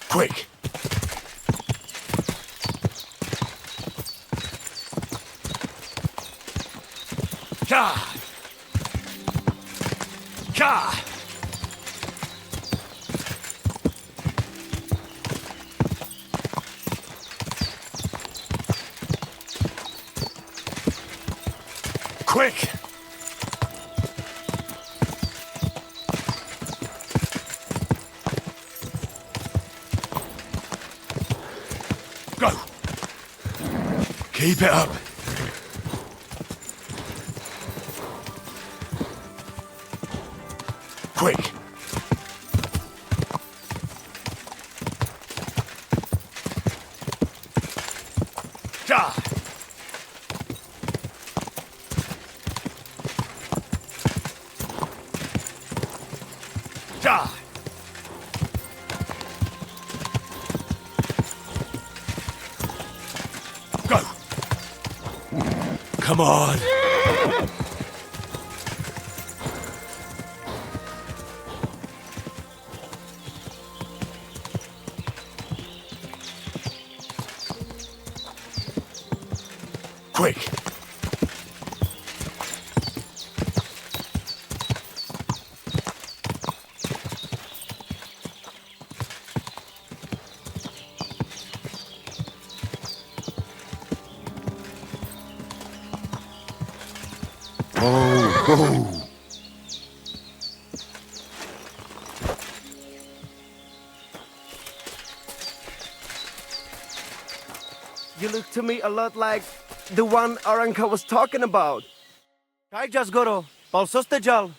Quick! Ka! Ka! Quick! Go! Keep it up! Quick! Ja! Ja! Go! Come on! Quick! Oh. You look to me a lot like the one Aranka was talking about. Kai Jasgoro, Balsostejal.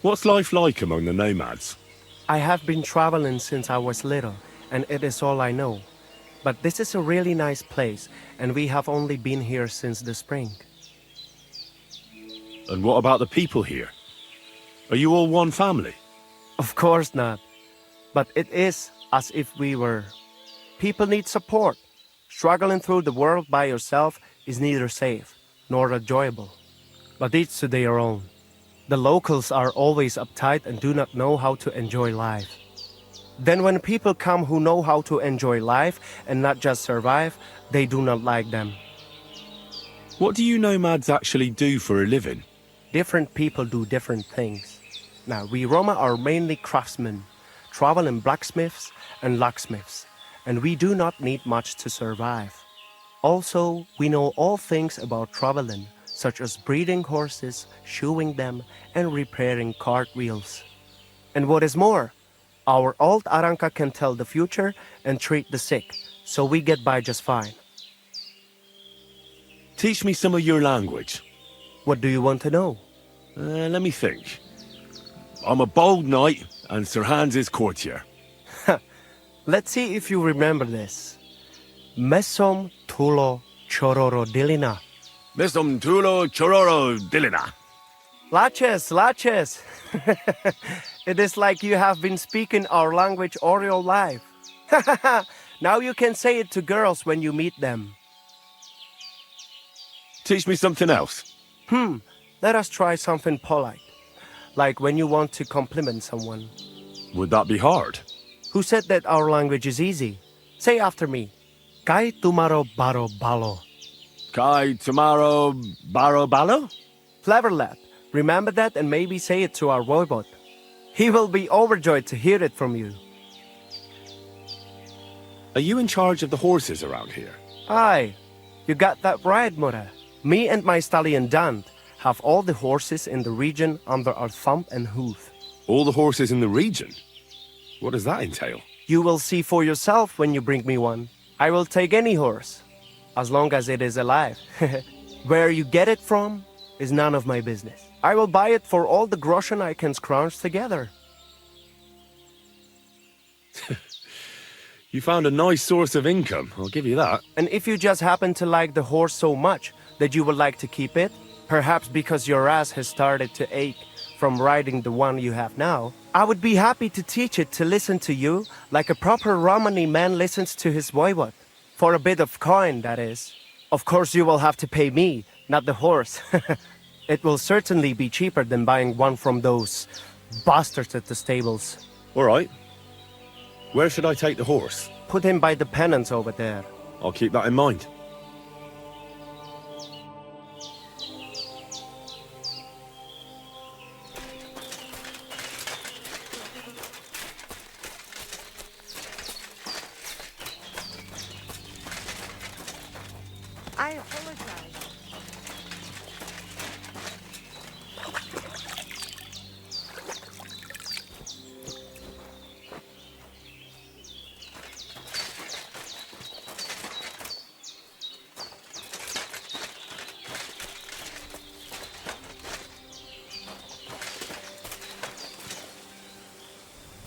What's life like among the nomads? I have been traveling since I was little, and it is all I know. But this is a really nice place, and we have only been here since the spring. And what about the people here? Are you all one family? Of course not. But it is as if we were. People need support. Struggling through the world by yourself is neither safe nor enjoyable. But each to their own. The locals are always uptight and do not know how to enjoy life. Then when people come who know how to enjoy life and not just survive, they do not like them. What do you nomads actually do for a living? Different people do different things. Now, we Roma are mainly craftsmen, traveling blacksmiths and locksmiths, and we do not need much to survive. Also, we know all things about traveling, such as breeding horses, shoeing them, and repairing cartwheels. And what is more, our old Aranka can tell the future and treat the sick, so we get by just fine. Teach me some of your language. What do you want to know? Let me think. I'm a bold knight, and Sir Hans is courtier. Let's see if you remember this. Mesom tulo chororo dilina. Mesum tulo chororo dilina. Laches, laches. It is like you have been speaking our language all your life. Now you can say it to girls when you meet them. Teach me something else. Let us try something polite. Like when you want to compliment someone. Would that be hard? Who said that our language is easy? Say after me. Kai tumaro baro balo. Kai tomorrow baro balo? Clever lad. Remember that and maybe say it to our voivod. He will be overjoyed to hear it from you. Are you in charge of the horses around here? Aye, you got that right, Mura. Me and my stallion Dan have all the horses in the region under our thumb and hoof. All the horses in the region? What does that entail? You will see for yourself when you bring me one. I will take any horse, as long as it is alive. Where you get it from is none of my business. I will buy it for all the groschen I can scrounge together. You found a nice source of income, I'll give you that. And if you just happen to like the horse so much that you would like to keep it, perhaps because your ass has started to ache from riding the one you have now, I would be happy to teach it to listen to you like a proper Romani man listens to his voivod. For a bit of coin, that is. Of course you will have to pay me, not the horse. It will certainly be cheaper than buying one from those bastards at the stables. All right. Where should I take the horse? Put him by the pennants over there. I'll keep that in mind. I apologize.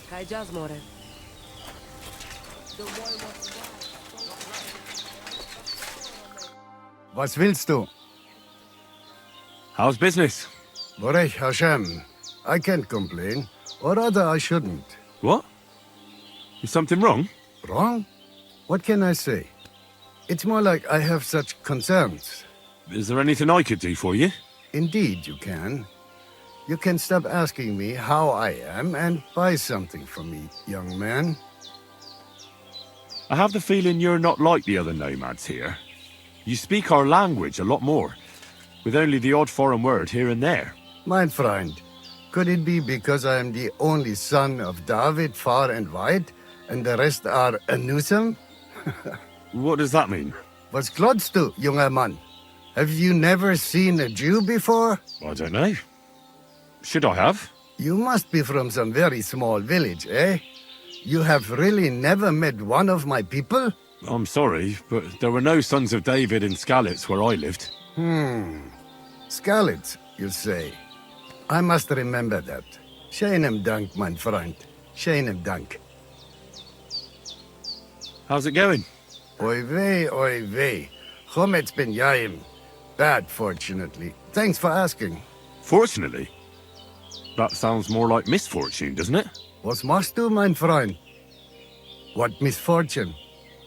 Kaj jazz more. The boy was Was willst du? How's business? Borech Hashem. I can't complain. Or rather, I shouldn't. What? Is something wrong? Wrong? What can I say? It's more like I have such concerns. Is there anything I could do for you? Indeed, you can. You can stop asking me how I am and buy something from me, young man. I have the feeling you're not like the other nomads here. You speak our language a lot more, with only the odd foreign word here and there. Mein Freund, could it be because I am the only son of David far and wide, and the rest are Anusam? What does that mean? Was glotzt du, junger Mann? Have you never seen a Jew before? I don't know. Should I have? You must be from some very small village, eh? You have really never met one of my people? I'm sorry, but there were no sons of David in Skalitz where I lived. Skalitz, you say? I must remember that. Schönem Dank, mein Freund. Schönem Dank. How's it going? Oy vey. Chometz ben Yaim. Bad, fortunately. Thanks for asking. Fortunately? That sounds more like misfortune, doesn't it? Was machst du, mein Freund? What misfortune?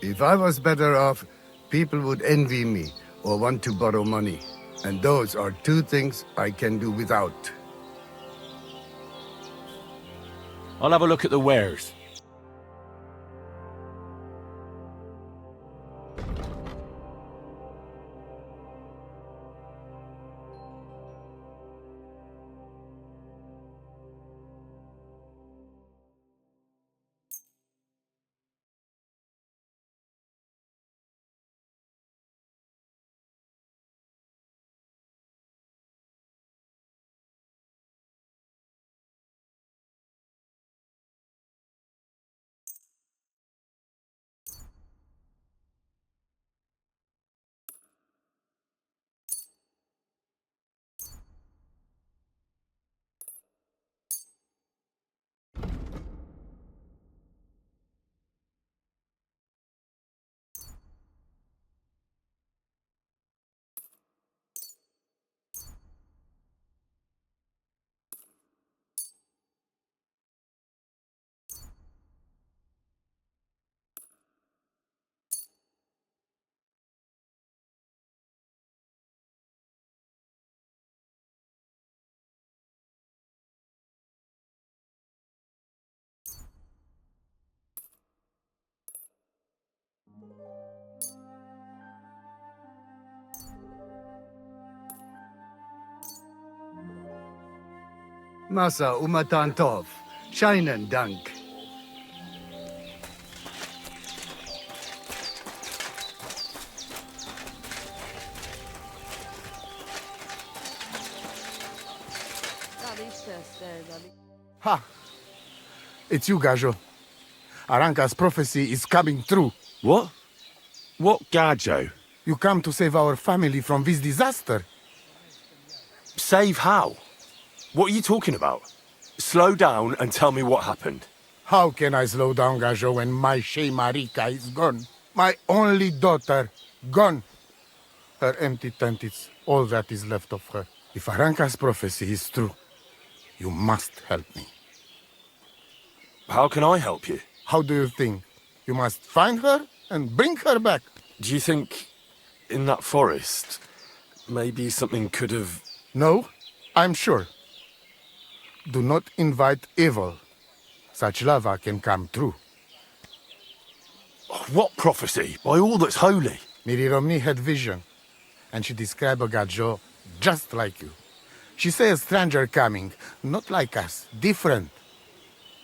If I was better off, people would envy me or want to borrow money. And those are two things I can do without. I'll have a look at the wares. Masa umatan tov. Scheinen Dank. Ha! It's you, Gajo. Aranka's prophecy is coming true. What? What Gajo? You come to save our family from this disaster. Save how? What are you talking about? Slow down and tell me what happened. How can I slow down, Gajo, when my Shea Marika is gone? My only daughter, gone. Her empty tent is all that is left of her. If Aranka's prophecy is true, you must help me. How can I help you? How do you think? You must find her and bring her back. Do you think in that forest, maybe something could have... No, I'm sure. Do not invite evil. Such lava can come true. What prophecy? By all that's holy. Miri Romney had vision, and she described a Gajo just like you. She say a stranger coming, not like us, different.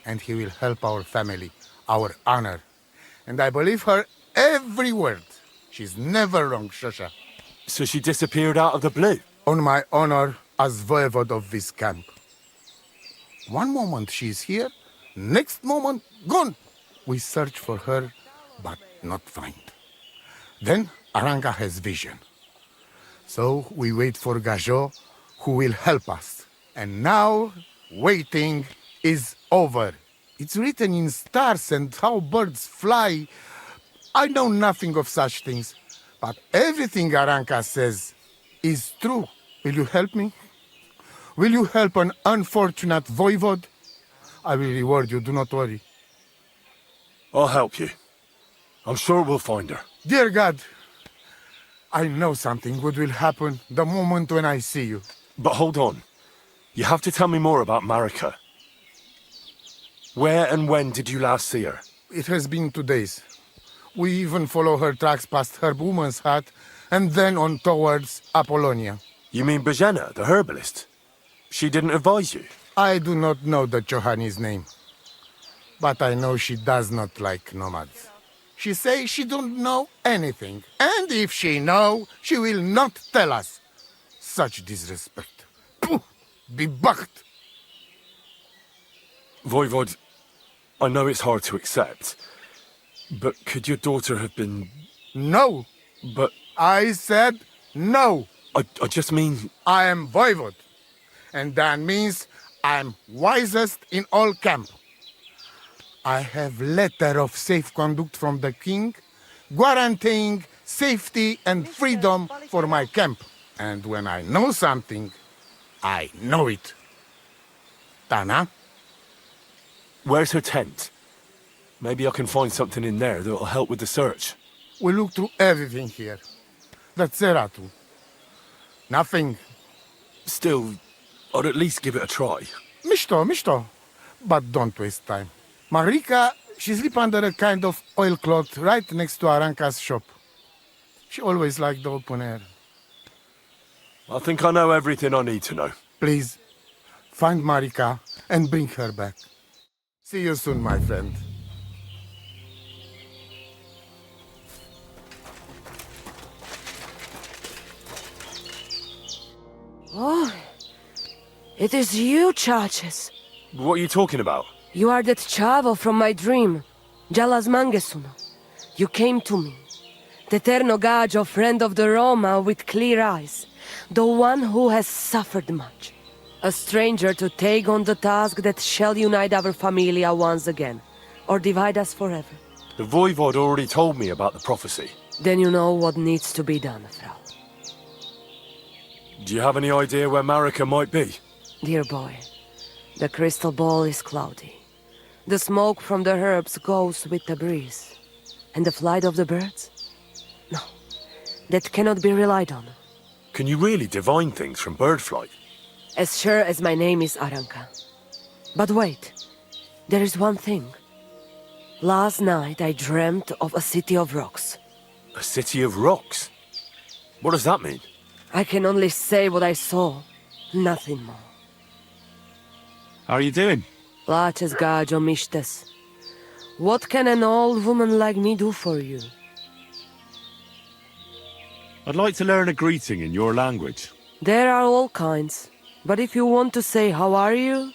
And he will help our family, our honor. And I believe her every word. She's never wrong, Shosha. So she disappeared out of the blue? On my honor as voivode of this camp. One moment she is here, next moment gone. We search for her, but not find. Then Aranka has vision. So we wait for Gajo, who will help us. And now, waiting is over. It's written in stars and how birds fly. I know nothing of such things, but everything Aranka says is true. Will you help me? Will you help an unfortunate voivode? I will reward you, do not worry. I'll help you. I'm sure we'll find her. Dear God, I know something good will happen the moment when I see you. But hold on. You have to tell me more about Marika. Where and when did you last see her? It has been 2 days. We even follow her tracks past her woman's hut and then on towards Apollonia. You mean Bojana, the herbalist? She didn't advise you? I do not know the Johani's name, but I know she does not like nomads. She say she don't know anything, and if she know, she will not tell us. Such disrespect. Pooh! Be bucked! Voivod, I know it's hard to accept, but could your daughter have been... No! But I said no! I just mean... I am voivode, and that means I'm wisest in all camp. I have letter of safe conduct from the king, guaranteeing safety and freedom for my camp. And when I know something, I know it. Tana? Where's her tent? Maybe I can find something in there that'll help with the search. We look through everything here. The Tseratu. Nothing. Still, I'd at least give it a try. Mishto. But don't waste time. Marika, she sleep under a kind of oilcloth right next to Aranka's shop. She always liked the open air. I think I know everything I need to know. Please, find Marika and bring her back. See you soon, my friend. Oh, it is you, Chaches. What are you talking about? You are that chavo from my dream, Jalas Mangesuno. You came to me, the Eterno Gajo, friend of the Roma with clear eyes, the one who has suffered much. A stranger to take on the task that shall unite our familia once again, or divide us forever. The Voivod already told me about the prophecy. Then you know what needs to be done, Frau. Do you have any idea where Marika might be? Dear boy, the crystal ball is cloudy. The smoke from the herbs goes with the breeze. And the flight of the birds? No, that cannot be relied on. Can you really divine things from bird flight? As sure as my name is Aranka. But wait, there is one thing. Last night I dreamt of a city of rocks. A city of rocks? What does that mean? I can only say what I saw, nothing more. How are you doing? Laches Gajo Mishtes. What can an old woman like me do for you? I'd like to learn a greeting in your language. There are all kinds. But if you want to say how are you,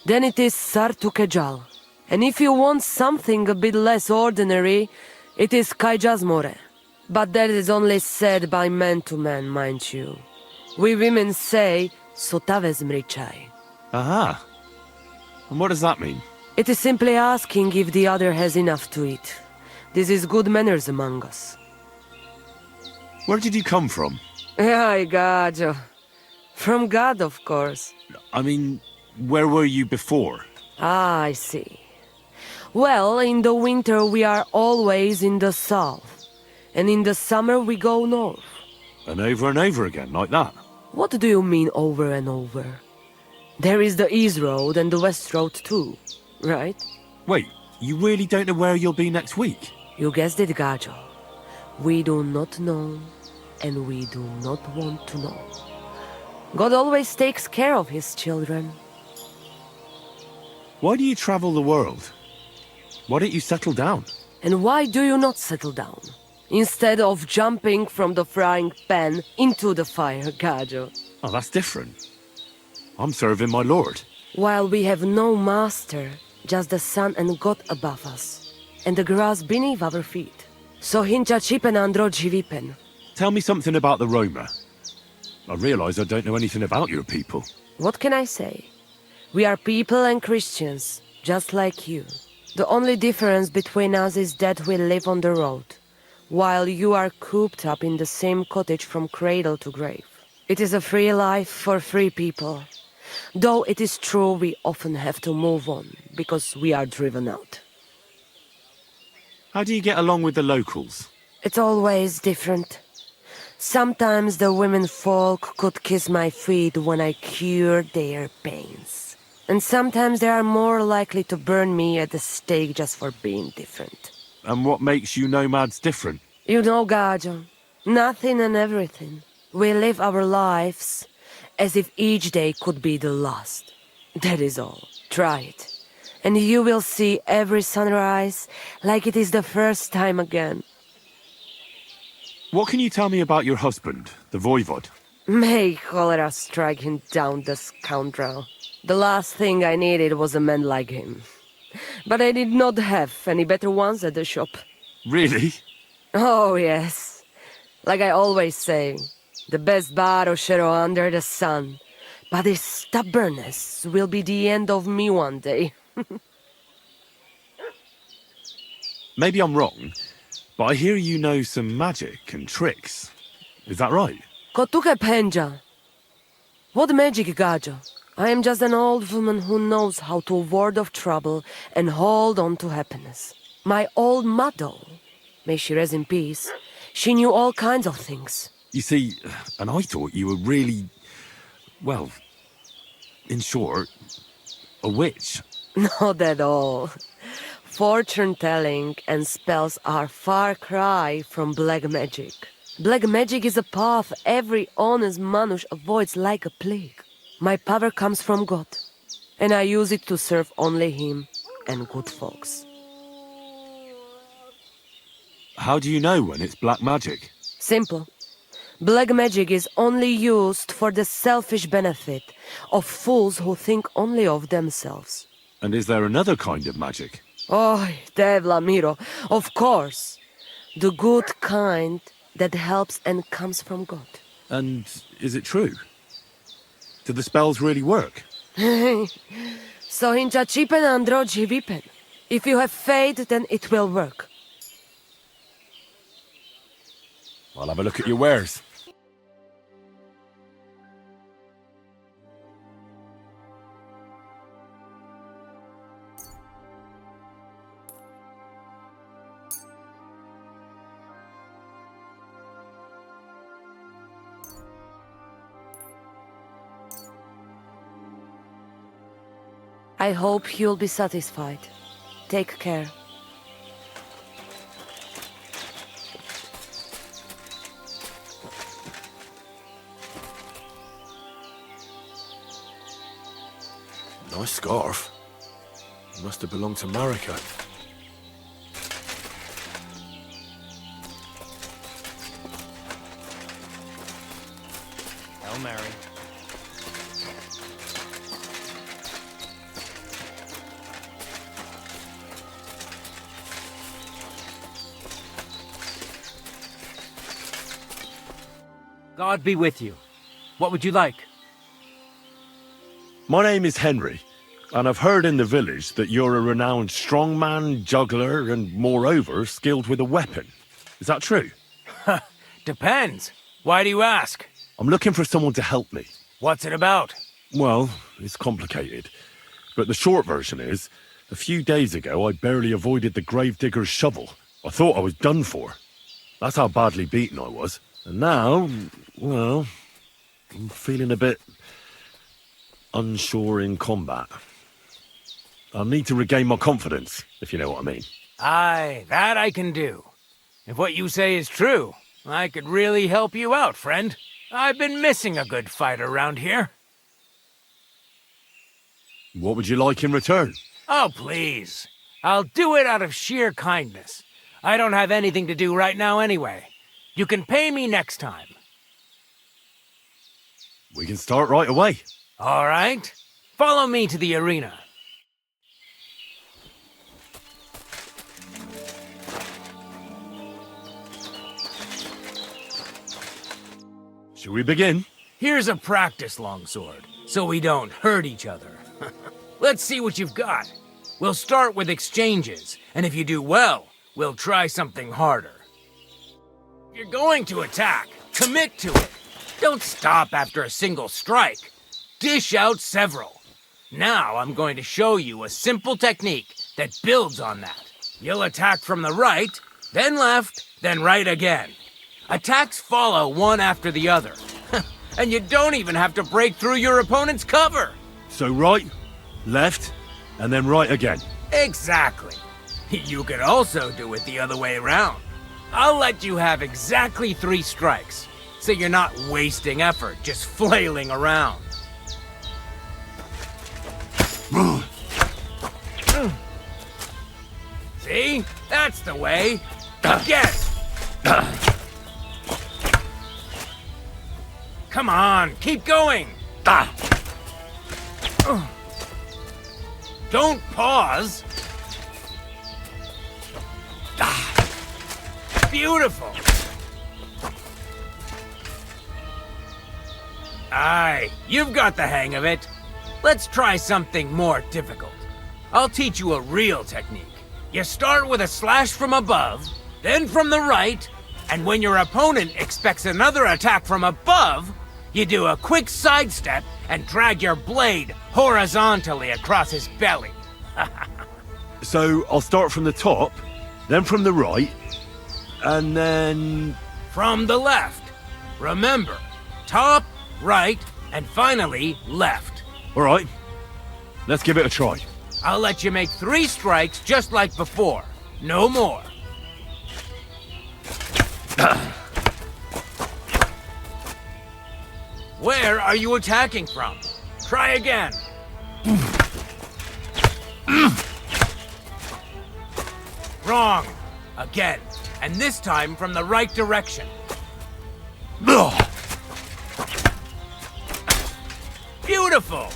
then it is Sartukejal. And if you want something a bit less ordinary, it is Kaijazmore. But that is only said by man to man, mind you. We women say Sotavez mrichai. Aha. And what does that mean? It is simply asking if the other has enough to eat. This is good manners among us. Where did you come from? Ay, Gajo. From God, of course. I mean, where were you before? Ah, I see. Well, in the winter we are always in the south. And in the summer we go north. And over again, like that? What do you mean over and over? There is the East Road and the West Road too, right? Wait, you really don't know where you'll be next week? You guessed it, Gajo. We do not know, and we do not want to know. God always takes care of his children. Why do you travel the world? Why don't you settle down? And why do you not settle down? Instead of jumping from the frying pan into the fire, Gajo. Oh, that's different. I'm serving my lord. While we have no master, just the sun and God above us, and the grass beneath our feet. So hincha chipen andro jivipen. Tell me something about the Roma. I realize I don't know anything about your people. What can I say? We are people and Christians, just like you. The only difference between us is that we live on the road, while you are cooped up in the same cottage from cradle to grave. It is a free life for free people. Though it is true we often have to move on, because we are driven out. How do you get along with the locals? It's always different. Sometimes the women folk could kiss my feet when I cured their pains. And sometimes they are more likely to burn me at the stake just for being different. And what makes you nomads different? You know, Gajo, nothing and everything. We live our lives as if each day could be the last. That is all. Try it. And you will see every sunrise like it is the first time again. What can you tell me about your husband, the voivod? May cholera strike him down, the scoundrel. The last thing I needed was a man like him. But I did not have any better ones at the shop. Really? Oh, yes. Like I always say, the best baroshero under the sun. But his stubbornness will be the end of me one day. Maybe I'm wrong, but I hear you know some magic and tricks. Is that right? Kotuke penja. What magic, Gajo? I am just an old woman who knows how to ward off trouble and hold on to happiness. My old mother, may she rest in peace, she knew all kinds of things. You see, and I thought you were really, well, in short, a witch. Not at all. Fortune-telling and spells are far cry from black magic. Black magic is a path every honest manush avoids like a plague. My power comes from God, and I use it to serve only Him and good folks. How do you know when it's black magic? Simple. Black magic is only used for the selfish benefit of fools who think only of themselves. And is there another kind of magic? Oh, Devla Miro, of course. The good kind that helps and comes from God. And is it true? Do the spells really work? So hincha chipen andro jivipen. If you have faith, then it will work. I'll have a look at your wares. I hope you'll be satisfied. Take care. Nice scarf. Must have belonged to Marika. Hail Mary. God be with you. What would you like? My name is Henry, and I've heard in the village that you're a renowned strongman, juggler, and moreover, skilled with a weapon. Is that true? Depends. Why do you ask? I'm looking for someone to help me. What's it about? Well, it's complicated. But the short version is, a few days ago I barely avoided the gravedigger's shovel. I thought I was done for. That's how badly beaten I was. And now, well, I'm feeling a bit unsure in combat. I'll need to regain my confidence, if you know what I mean. Aye, that I can do. If what you say is true, I could really help you out, friend. I've been missing a good fight around here. What would you like in return? Oh, please. I'll do it out of sheer kindness. I don't have anything to do right now anyway. You can pay me next time. We can start right away. All right. Follow me to the arena. Shall we begin? Here's a practice longsword, so we don't hurt each other. Let's see what you've got. We'll start with exchanges, and if you do well, we'll try something harder. If you're going to attack, commit to it. Don't stop after a single strike. Dish out several. Now I'm going to show you a simple technique that builds on that. You'll attack from the right, then left, then right again. Attacks follow one after the other. And you don't even have to break through your opponent's cover. So right, left, and then right again. Exactly. You could also do it the other way around. I'll let you have exactly 3 strikes, so you're not wasting effort just flailing around. See? That's the way. Again. Come on, keep going. Don't pause. Beautiful. Aye, you've got the hang of it. Let's try something more difficult. I'll teach you a real technique. You start with a slash from above, then from the right, and when your opponent expects another attack from above, you do a quick sidestep and drag your blade horizontally across his belly. So I'll start from the top, then from the right, and then... From the left. Remember, top, right, and finally left. All right, let's give it a try. I'll let you make 3 strikes just like before. No more. Where are you attacking from? Try again. Wrong. Again. And this time from the right direction. Beautiful.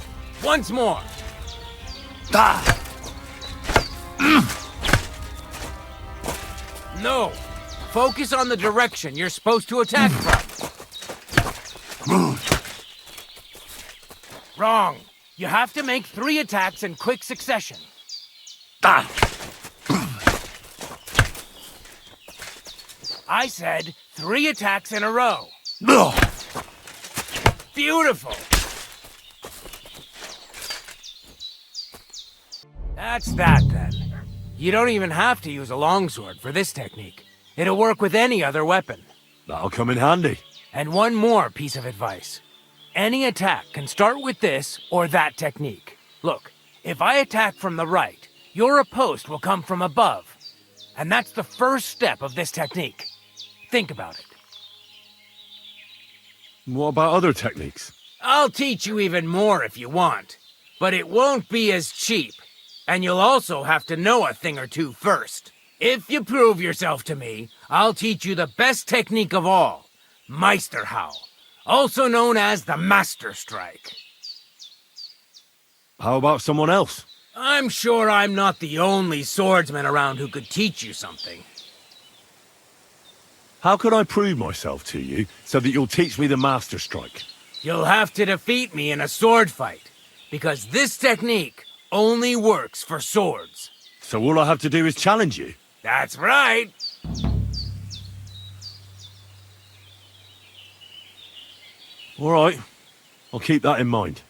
Once more. No. Focus on the direction you're supposed to attack from. Wrong. You have to make 3 attacks in quick succession. I said 3 attacks in a row. Beautiful. That's that, then. You don't even have to use a longsword for this technique. It'll work with any other weapon. That'll come in handy. And one more piece of advice. Any attack can start with this or that technique. Look, if I attack from the right, your oppost will come from above. And that's the first step of this technique. Think about it. What about other techniques? I'll teach you even more if you want. But it won't be as cheap. And you'll also have to know a thing or two first. If you prove yourself to me, I'll teach you the best technique of all. Meisterhau. Also known as the Master Strike. How about someone else? I'm sure I'm not the only swordsman around who could teach you something. How can I prove myself to you so that you'll teach me the Master Strike? You'll have to defeat me in a sword fight, because this technique only works for swords. So all I have to do is challenge you? That's right. All right, I'll keep that in mind.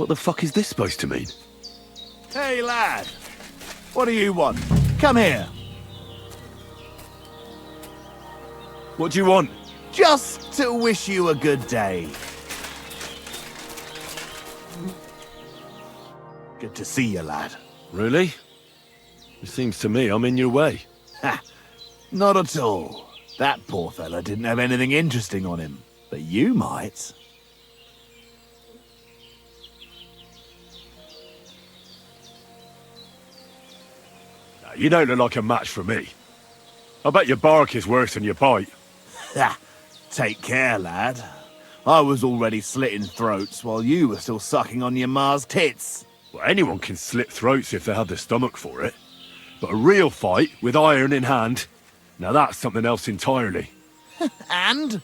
What the fuck is this supposed to mean? Hey, lad. What do you want? Come here. What do you want? Just to wish you a good day. Good to see you, lad. Really? It seems to me I'm in your way. Ha! Not at all. That poor fella didn't have anything interesting on him. But you might. You don't look like a match for me. I bet your bark is worse than your bite. Ha! Take care, lad. I was already slitting throats while you were still sucking on your ma's tits. Well, anyone can slit throats if they have the stomach for it. But a real fight, with iron in hand, now that's something else entirely. And?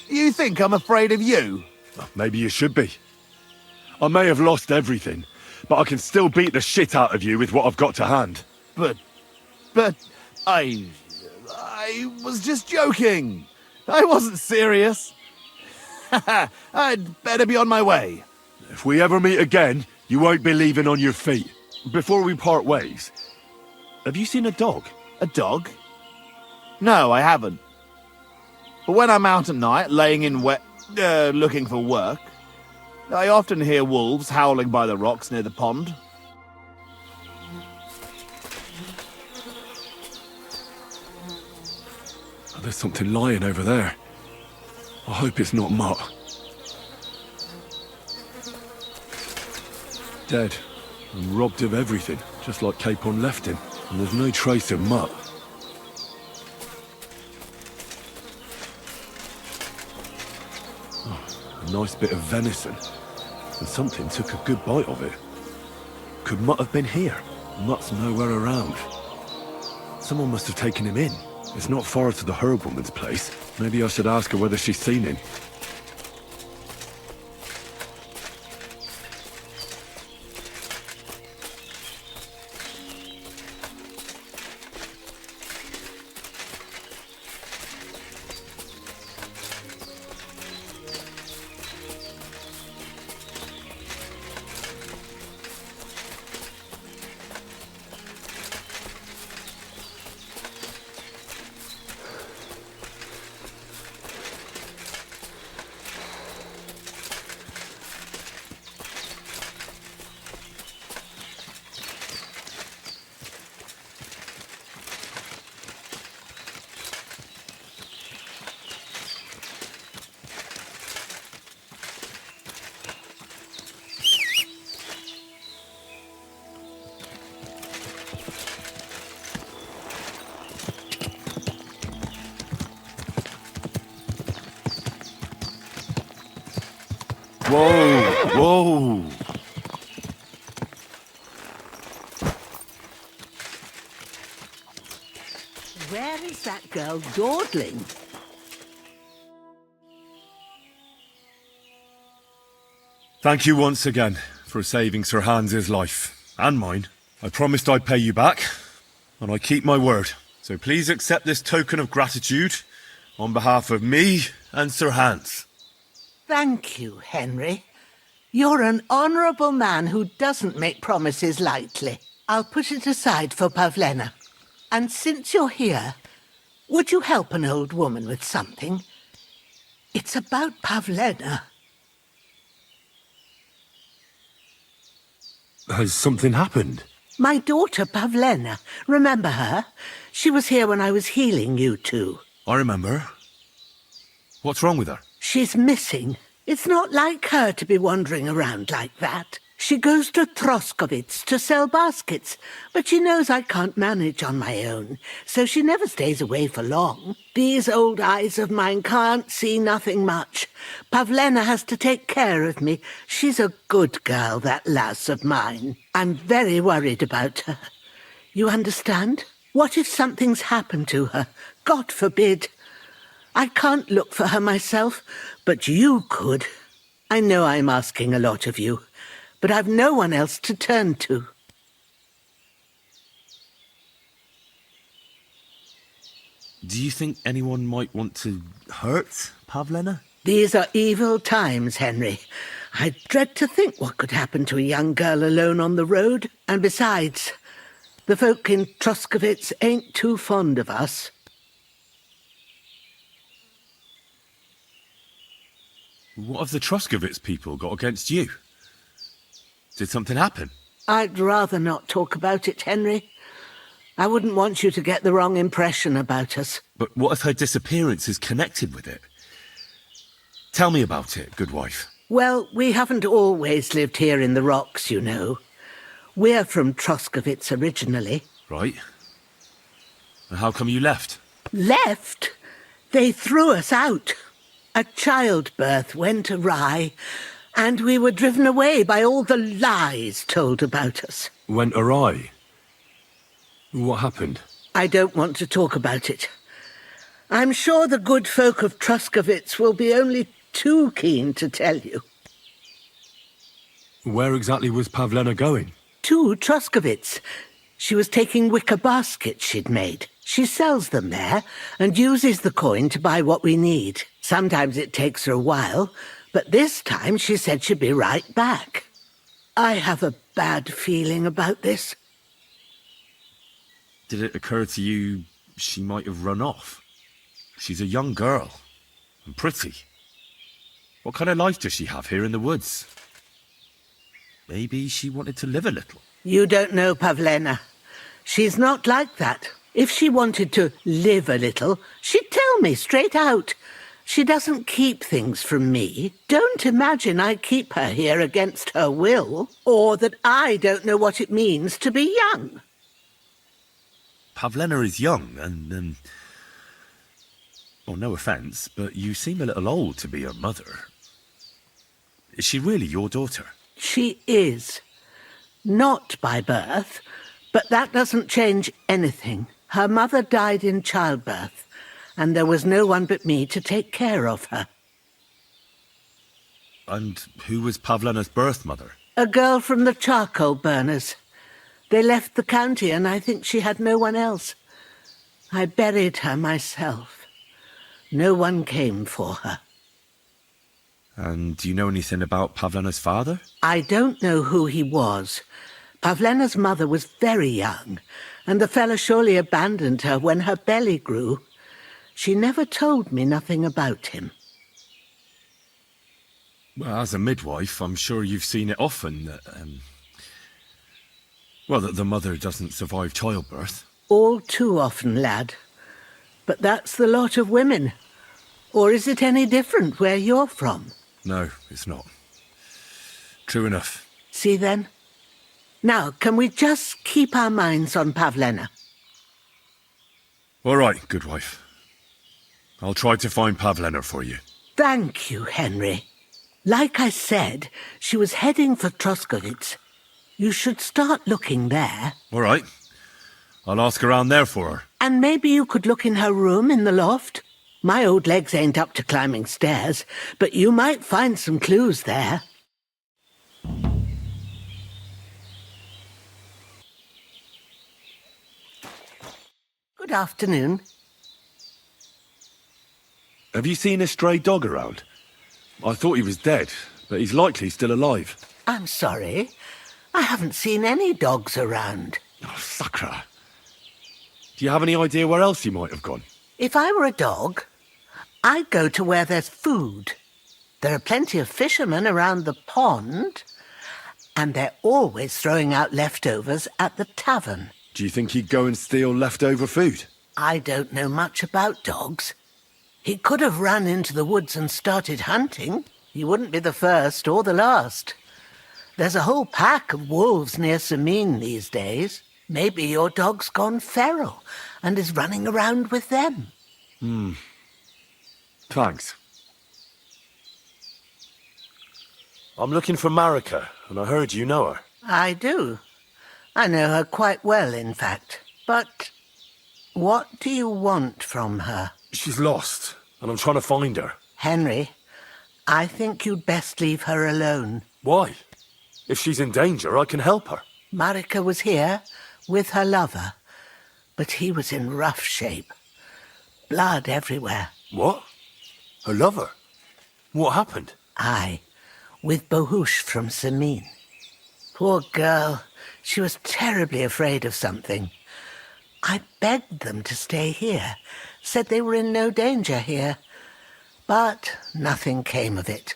You think I'm afraid of you? Well, maybe you should be. I may have lost everything, but I can still beat the shit out of you with what I've got to hand. But I was just joking. I wasn't serious. I'd better be on my way. If we ever meet again, you won't be leaving on your feet. Before we part ways, have you seen a dog? A dog? No, I haven't. But when I'm out at night, laying in looking for work, I often hear wolves howling by the rocks near the pond. Oh, there's something lying over there. I hope it's not Mutt. Dead. And robbed of everything, just like Capon left him. And there's no trace of Mutt. Oh, a nice bit of venison. And something took a good bite of it. Could Mutt have been here? Mutt's nowhere around. Someone must have taken him in. It's not far to the herb woman's place. Maybe I should ask her whether she's seen him. Whoa! Whoa! Where is that girl dawdling? Thank you once again for saving Sir Hans's life. And mine. I promised I'd pay you back, and I keep my word. So please accept this token of gratitude on behalf of me and Sir Hans. Thank you, Henry. You're an honourable man who doesn't make promises lightly. I'll put it aside for Pavlena. And since you're here, would you help an old woman with something? It's about Pavlena. Has something happened? My daughter Pavlena. Remember her? She was here when I was healing you two. I remember. What's wrong with her? She's missing. It's not like her to be wandering around like that. She goes to Troskovitz to sell baskets, but she knows I can't manage on my own, so she never stays away for long. These old eyes of mine can't see nothing much. Pavlena has to take care of me. She's a good girl, that lass of mine. I'm very worried about her. You understand? What if something's happened to her? God forbid. I can't look for her myself, but you could. I know I'm asking a lot of you, but I've no one else to turn to. Do you think anyone might want to hurt Pavlena? These are evil times, Henry. I dread to think what could happen to a young girl alone on the road. And besides, the folk in Troskovitz ain't too fond of us. What have the Troskovitz people got against you? Did something happen? I'd rather not talk about it, Henry. I wouldn't want you to get the wrong impression about us. But what if her disappearance is connected with it? Tell me about it, good wife. Well, we haven't always lived here in the rocks, you know. We're from Troskovitz originally. Right. And how come you left? Left? They threw us out. A childbirth went awry, and we were driven away by all the lies told about us. Went awry? What happened? I don't want to talk about it. I'm sure the good folk of Troskovitz will be only too keen to tell you. Where exactly was Pavlena going? To Troskovitz. She was taking wicker baskets she'd made. She sells them there and uses the coin to buy what we need. Sometimes it takes her a while, but this time she said she'd be right back. I have a bad feeling about this. Did it occur to you she might have run off? She's a young girl and pretty. What kind of life does she have here in the woods? Maybe she wanted to live a little. You don't know Pavlena. She's not like that. If she wanted to live a little, she'd tell me straight out. She doesn't keep things from me. Don't imagine I keep her here against her will, or that I don't know what it means to be young. Pavlena is young and, well, no offence, but you seem a little old to be her mother. Is she really your daughter? She is. Not by birth, but that doesn't change anything. Her mother died in childbirth, and there was no one but me to take care of her. And who was Pavlena's birth mother? A girl from the charcoal burners. They left the county, and I think she had no one else. I buried her myself. No one came for her. And do you know anything about Pavlena's father? I don't know who he was. Pavlena's mother was very young, and the fella surely abandoned her when her belly grew. She never told me nothing about him. Well, as a midwife, I'm sure you've seen it often that, that the mother doesn't survive childbirth. All too often, lad. But that's the lot of women. Or is it any different where you're from? No, it's not. True enough. See then? Now, can we just keep our minds on Pavlena? All right, good wife. I'll try to find Pavlena for you. Thank you, Henry. Like I said, she was heading for Troskovitz. You should start looking there. All right. I'll ask around there for her. And maybe you could look in her room in the loft. My old legs ain't up to climbing stairs, but you might find some clues there. Good afternoon. Have you seen a stray dog around? I thought he was dead, but he's likely still alive. I'm sorry. I haven't seen any dogs around. Oh, sucker. Do you have any idea where else he might have gone? If I were a dog, I'd go to where there's food. There are plenty of fishermen around the pond, and they're always throwing out leftovers at the tavern. Do you think he'd go and steal leftover food? I don't know much about dogs. He could have run into the woods and started hunting. He wouldn't be the first or the last. There's a whole pack of wolves near Samin these days. Maybe your dog's gone feral and is running around with them. Thanks. I'm looking for Marika, and I heard you know her. I do. I know her quite well, in fact. But what do you want from her? She's lost, and I'm trying to find her. Henry, I think you'd best leave her alone. Why? If she's in danger, I can help her. Marika was here with her lover, but he was in rough shape. Blood everywhere. What? Her lover? What happened? Aye. with Bohouche from Samin. Poor girl, she was terribly afraid of something. I begged them to stay here, said they were in no danger here. But nothing came of it.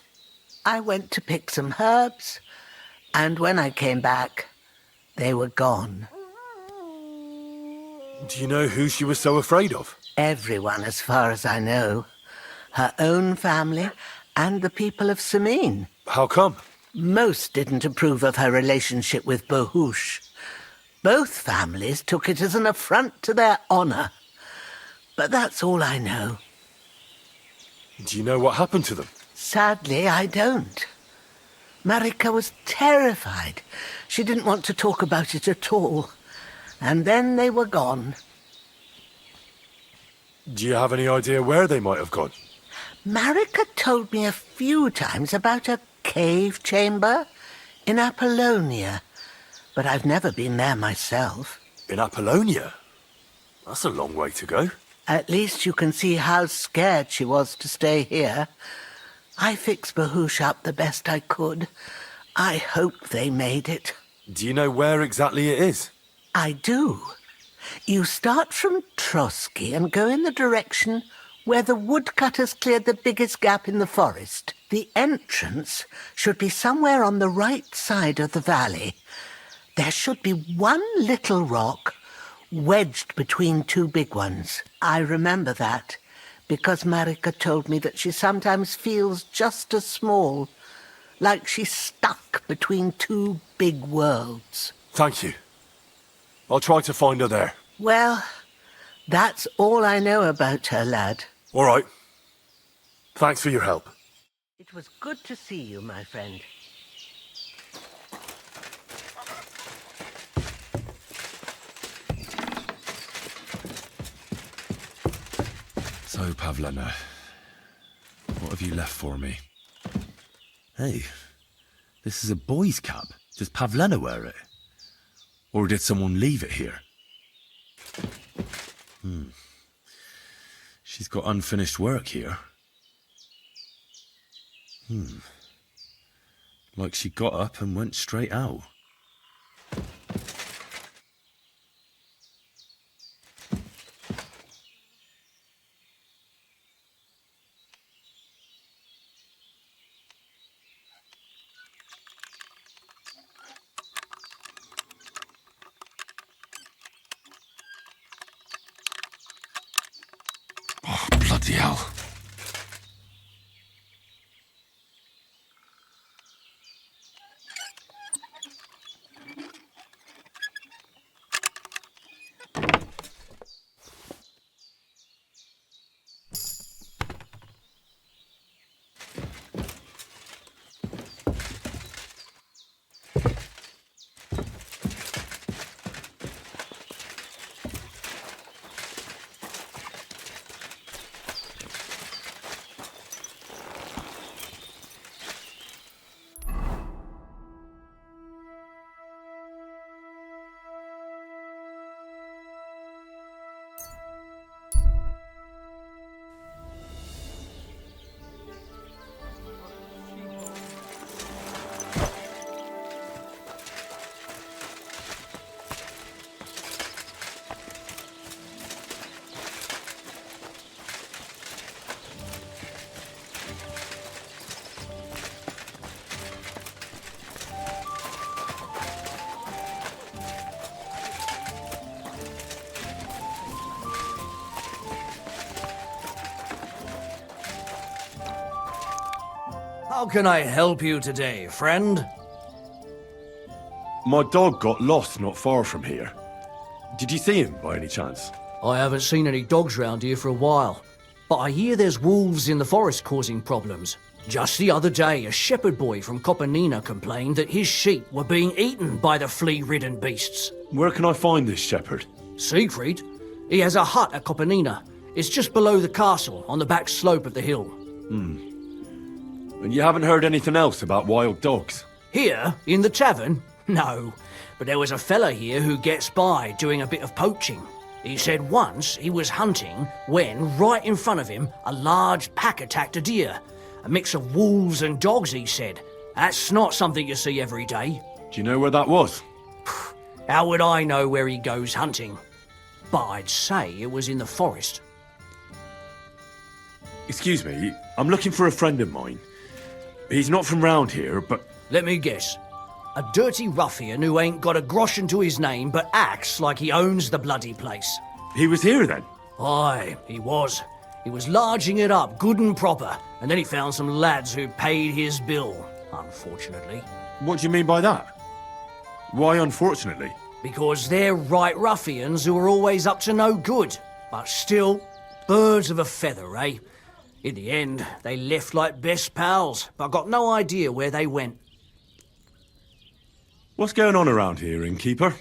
I went to pick some herbs, and when I came back, they were gone. Do you know who she was so afraid of? Everyone, as far as I know. Her own family and the people of Samin. How come? Most didn't approve of her relationship with Bohouche. Both families took it as an affront to their honor. But that's all I know. Do you know what happened to them? Sadly, I don't. Marika was terrified. She didn't want to talk about it at all. And then they were gone. Do you have any idea where they might have gone? Marika told me a few times about a cave chamber in Apollonia, but I've never been there myself. In Apollonia? That's a long way to go. At least you can see how scared she was to stay here. I fixed Bohouche up the best I could. I hope they made it. Do you know where exactly it is? I do. You start from Trotsky and go in the direction where the woodcutters cleared the biggest gap in the forest. The entrance should be somewhere on the right side of the valley. There should be one little rock wedged between two big ones. I remember that because Marika told me that she sometimes feels just as small, like she's stuck between two big worlds. Thank you. I'll try to find her there. Well, that's all I know about her, lad. All right. Thanks for your help. It was good to see you, my friend. So, Pavlena, what have you left for me? Hey, this is a boy's cap. Does Pavlena wear it? Or did someone leave it here? She's got unfinished work here. Like she got up and went straight out. Oh, bloody hell. How can I help you today, friend? My dog got lost not far from here. Did you see him by any chance? I haven't seen any dogs round here for a while, but I hear there's wolves in the forest causing problems. Just the other day, a shepherd boy from Kopanina complained that his sheep were being eaten by the flea-ridden beasts. Where can I find this shepherd? Siegfried? He has a hut at Kopanina. It's just below the castle, on the back slope of the hill. And you haven't heard anything else about wild dogs? Here, in the tavern? No. But there was a fella here who gets by doing a bit of poaching. He said once he was hunting when, right in front of him, a large pack attacked a deer. A mix of wolves and dogs, he said. That's not something you see every day. Do you know where that was? How would I know where he goes hunting? But I'd say it was in the forest. Excuse me, I'm looking for a friend of mine. He's not from round here, but... Let me guess. A dirty ruffian who ain't got a groschen to his name but acts like he owns the bloody place. He was here then? Aye, he was. He was larging it up good and proper, and then he found some lads who paid his bill, unfortunately. What do you mean by that? Why unfortunately? Because they're right ruffians who are always up to no good. But still, birds of a feather, eh? In the end, they left like best pals, but got no idea where they went. What's going on around here, innkeeper?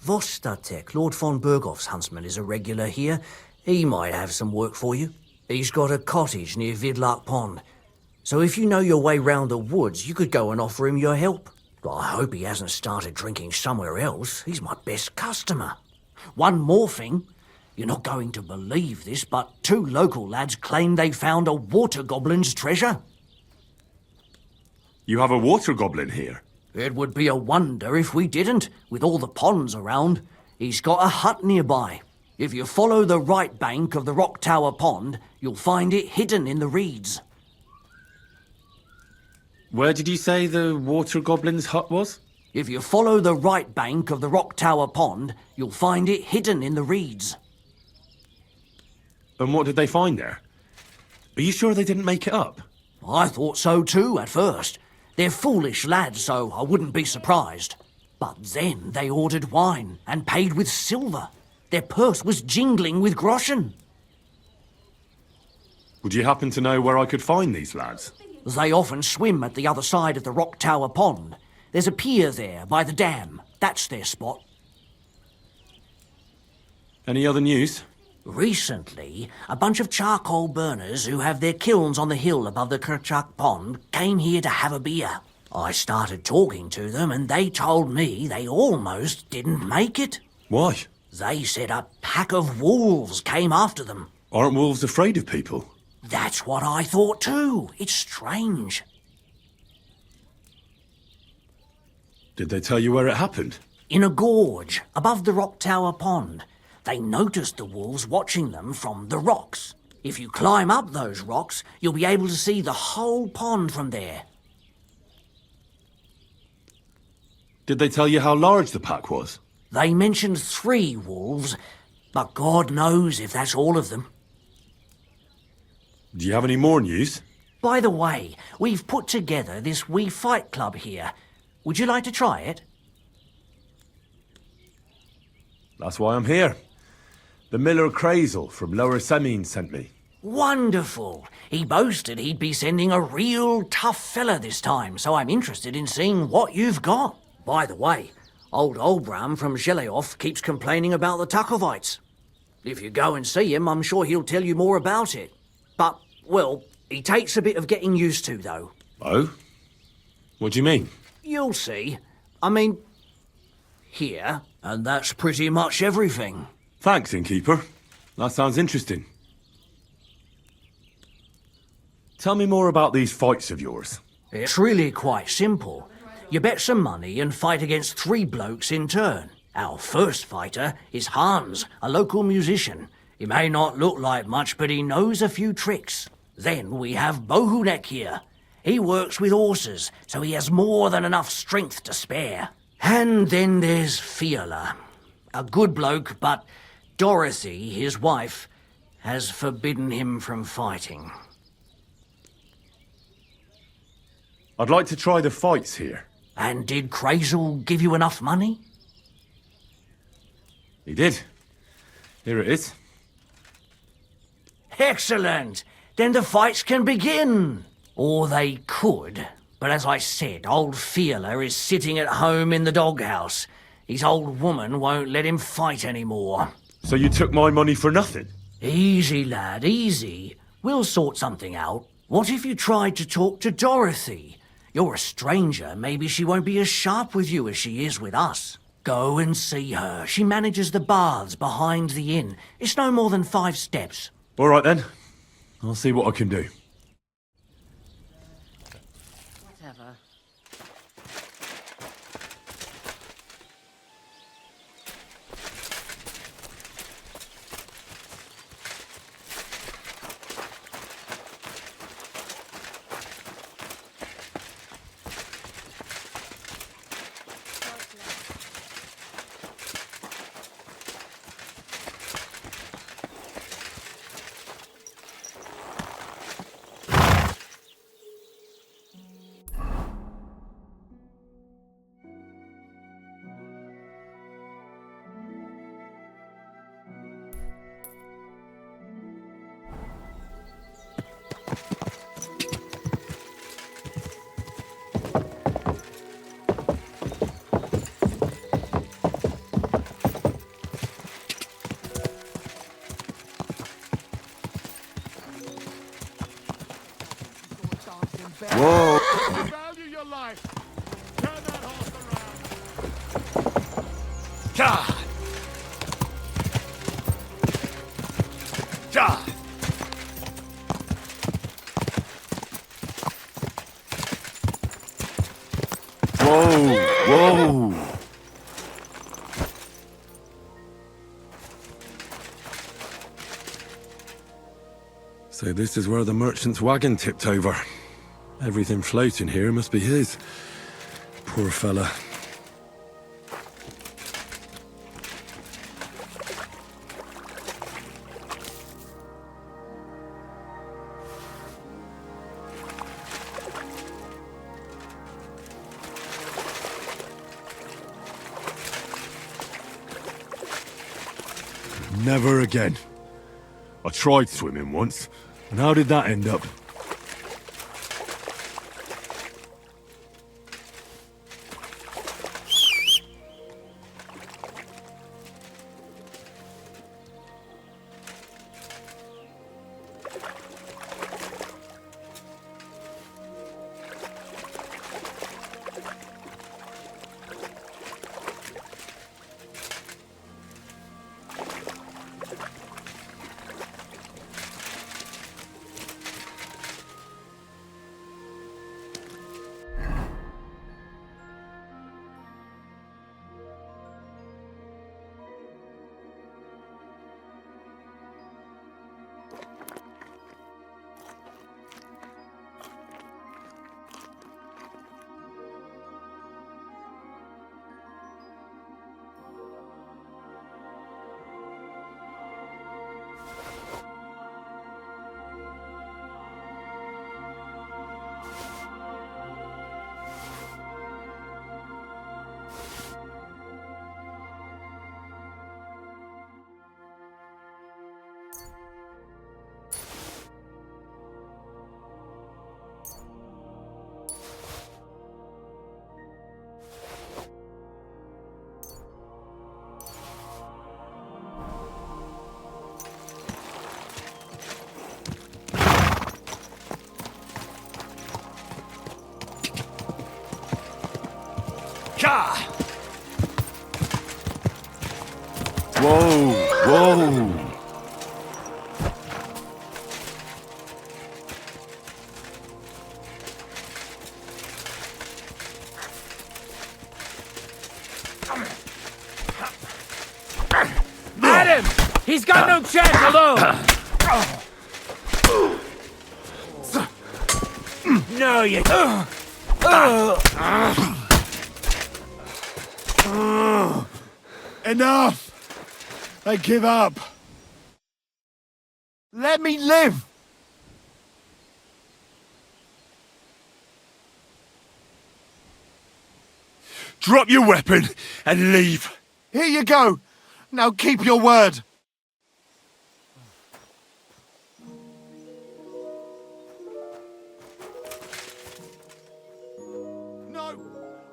Vostatek, Lord von Berghoff's huntsman, is a regular here. He might have some work for you. He's got a cottage near Vidlark Pond. So if you know your way round the woods, you could go and offer him your help. I hope he hasn't started drinking somewhere else. He's my best customer. One more thing. You're not going to believe this, but 2 local lads claim they found a water goblin's treasure. You have a water goblin here? It would be a wonder if we didn't, with all the ponds around. He's got a hut nearby. If you follow the right bank of the Rock Tower Pond, you'll find it hidden in the reeds. Where did you say the water goblin's hut was? If you follow the right bank of the Rock Tower Pond, you'll find it hidden in the reeds. And what did they find there? Are you sure they didn't make it up? I thought so too at first. They're foolish lads, so I wouldn't be surprised. But then they ordered wine and paid with silver. Their purse was jingling with groschen. Would you happen to know where I could find these lads? They often swim at the other side of the Rock Tower Pond. There's a pier there by the dam. That's their spot. Any other news? Recently, a bunch of charcoal burners who have their kilns on the hill above the Kerchak Pond came here to have a beer. I started talking to them and they told me they almost didn't make it. Why? They said a pack of wolves came after them. Aren't wolves afraid of people? That's what I thought too. It's strange. Did they tell you where it happened? In a gorge above the Rock Tower Pond. They noticed the wolves watching them from the rocks. If you climb up those rocks, you'll be able to see the whole pond from there. Did they tell you how large the pack was? They mentioned 3 wolves, but God knows if that's all of them. Do you have any more news? By the way, we've put together this wee fight club here. Would you like to try it? That's why I'm here. The Miller Crazel from Lower Semine sent me. Wonderful. He boasted he'd be sending a real tough fella this time, so I'm interested in seeing what you've got. By the way, old Olbram from Zheleov keeps complaining about the Takovites. If you go and see him, I'm sure he'll tell you more about it. But, well, he takes a bit of getting used to, though. Oh? What do you mean? You'll see. I mean, here, and that's pretty much everything. Thanks, innkeeper. That sounds interesting. Tell me more about these fights of yours. It's really quite simple. You bet some money and fight against 3 blokes in turn. Our first fighter is Hans, a local musician. He may not look like much, but he knows a few tricks. Then we have Bohunek here. He works with horses, so he has more than enough strength to spare. And then there's Fiala. A good bloke, but Dorothy, his wife, has forbidden him from fighting. I'd like to try the fights here. And did Crazel give you enough money? He did. Here it is. Excellent! Then the fights can begin! Or they could. But as I said, old Fiala is sitting at home in the doghouse. His old woman won't let him fight anymore. So you took my money for nothing? Easy, lad, easy. We'll sort something out. What if you tried to talk to Dorothy? You're a stranger. Maybe she won't be as sharp with you as she is with us. Go and see her. She manages the baths behind the inn. It's no more than 5 steps. All right then. I'll see what I can do. Whatever. Whoa! Value your life. Turn that horse around. God! God! Whoa! Whoa! So this is where the merchant's wagon tipped over. Everything floating here must be his. Poor fella. Never again. I tried swimming once, and how did that end up? Whoa! Whoa! At him! He's got no chance alone! No, you... Enough! I give up. Let me live! Drop your weapon and leave. Here you go. Now keep your word. No,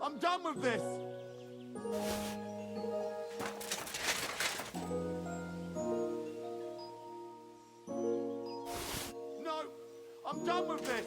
I'm done with this. No, I'm done with this.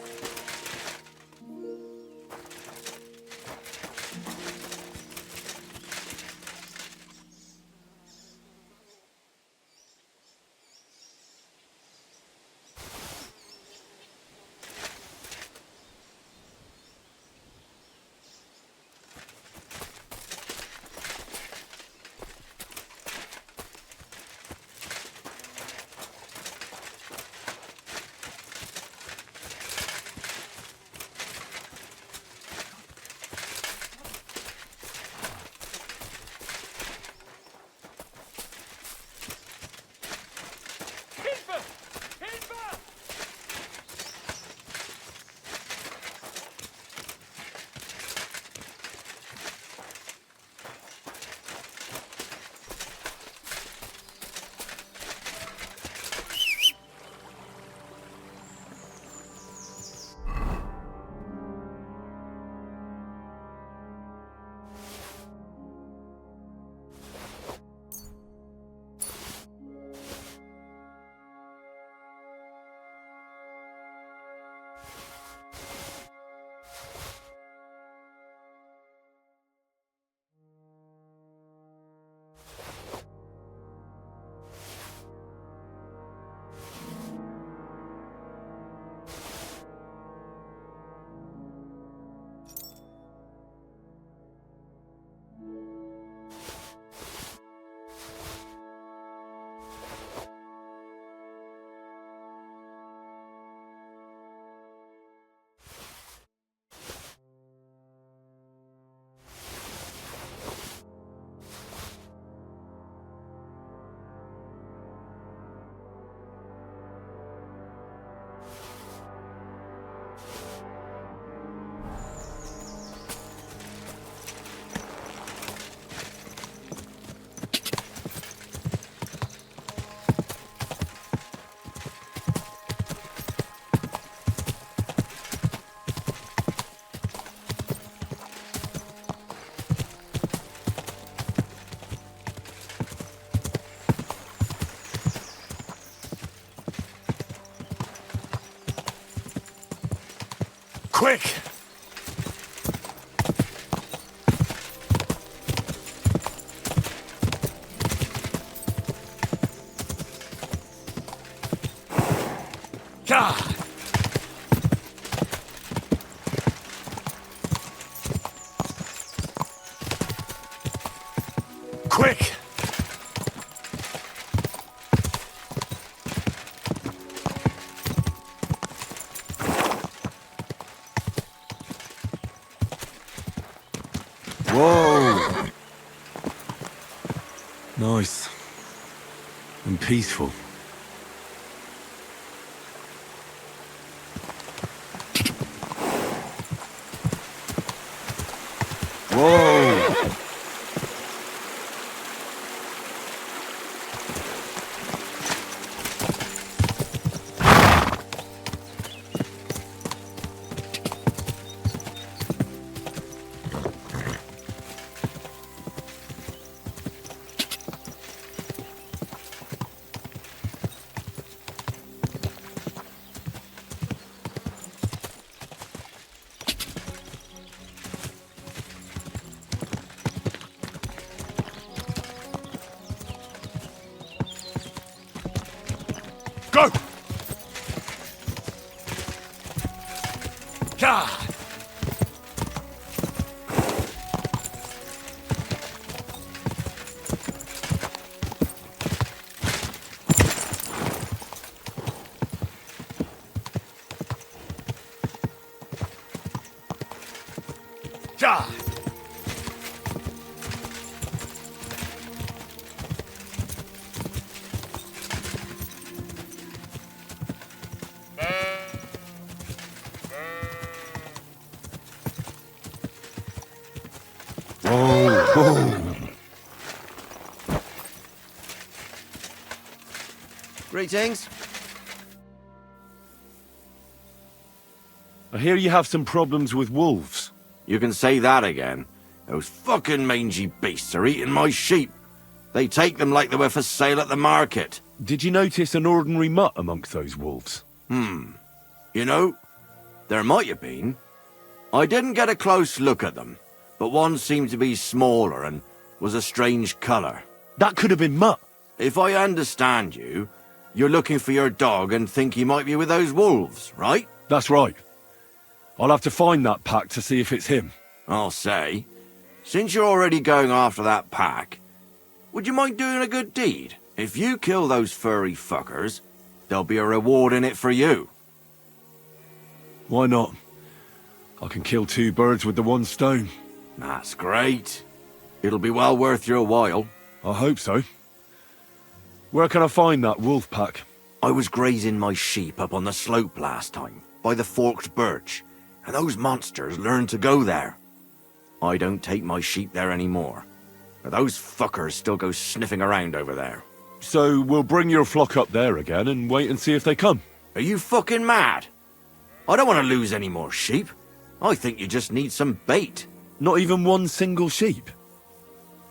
Quick! God! Quick! Whoa! Nice. And peaceful. Whoa! Go! God! God! Greetings. I hear you have some problems with wolves. You can say that again. Those fucking mangy beasts are eating my sheep. They take them like they were for sale at the market. Did you notice an ordinary mutt amongst those wolves? You know, there might have been. I didn't get a close look at them, but one seemed to be smaller and was a strange colour. That could have been Mutt. If I understand you, you're looking for your dog and think he might be with those wolves, right? That's right. I'll have to find that pack to see if it's him. I'll say, since you're already going after that pack, would you mind doing a good deed? If you kill those furry fuckers, there'll be a reward in it for you. Why not? I can kill two birds with the one stone. That's great. It'll be well worth your while. I hope so. Where can I find that wolf pack? I was grazing my sheep up on the slope last time, by the forked birch, and those monsters learned to go there. I don't take my sheep there anymore, but those fuckers still go sniffing around over there. So we'll bring your flock up there again and wait and see if they come. Are you fucking mad? I don't want to lose any more sheep. I think you just need some bait. Not even one single sheep.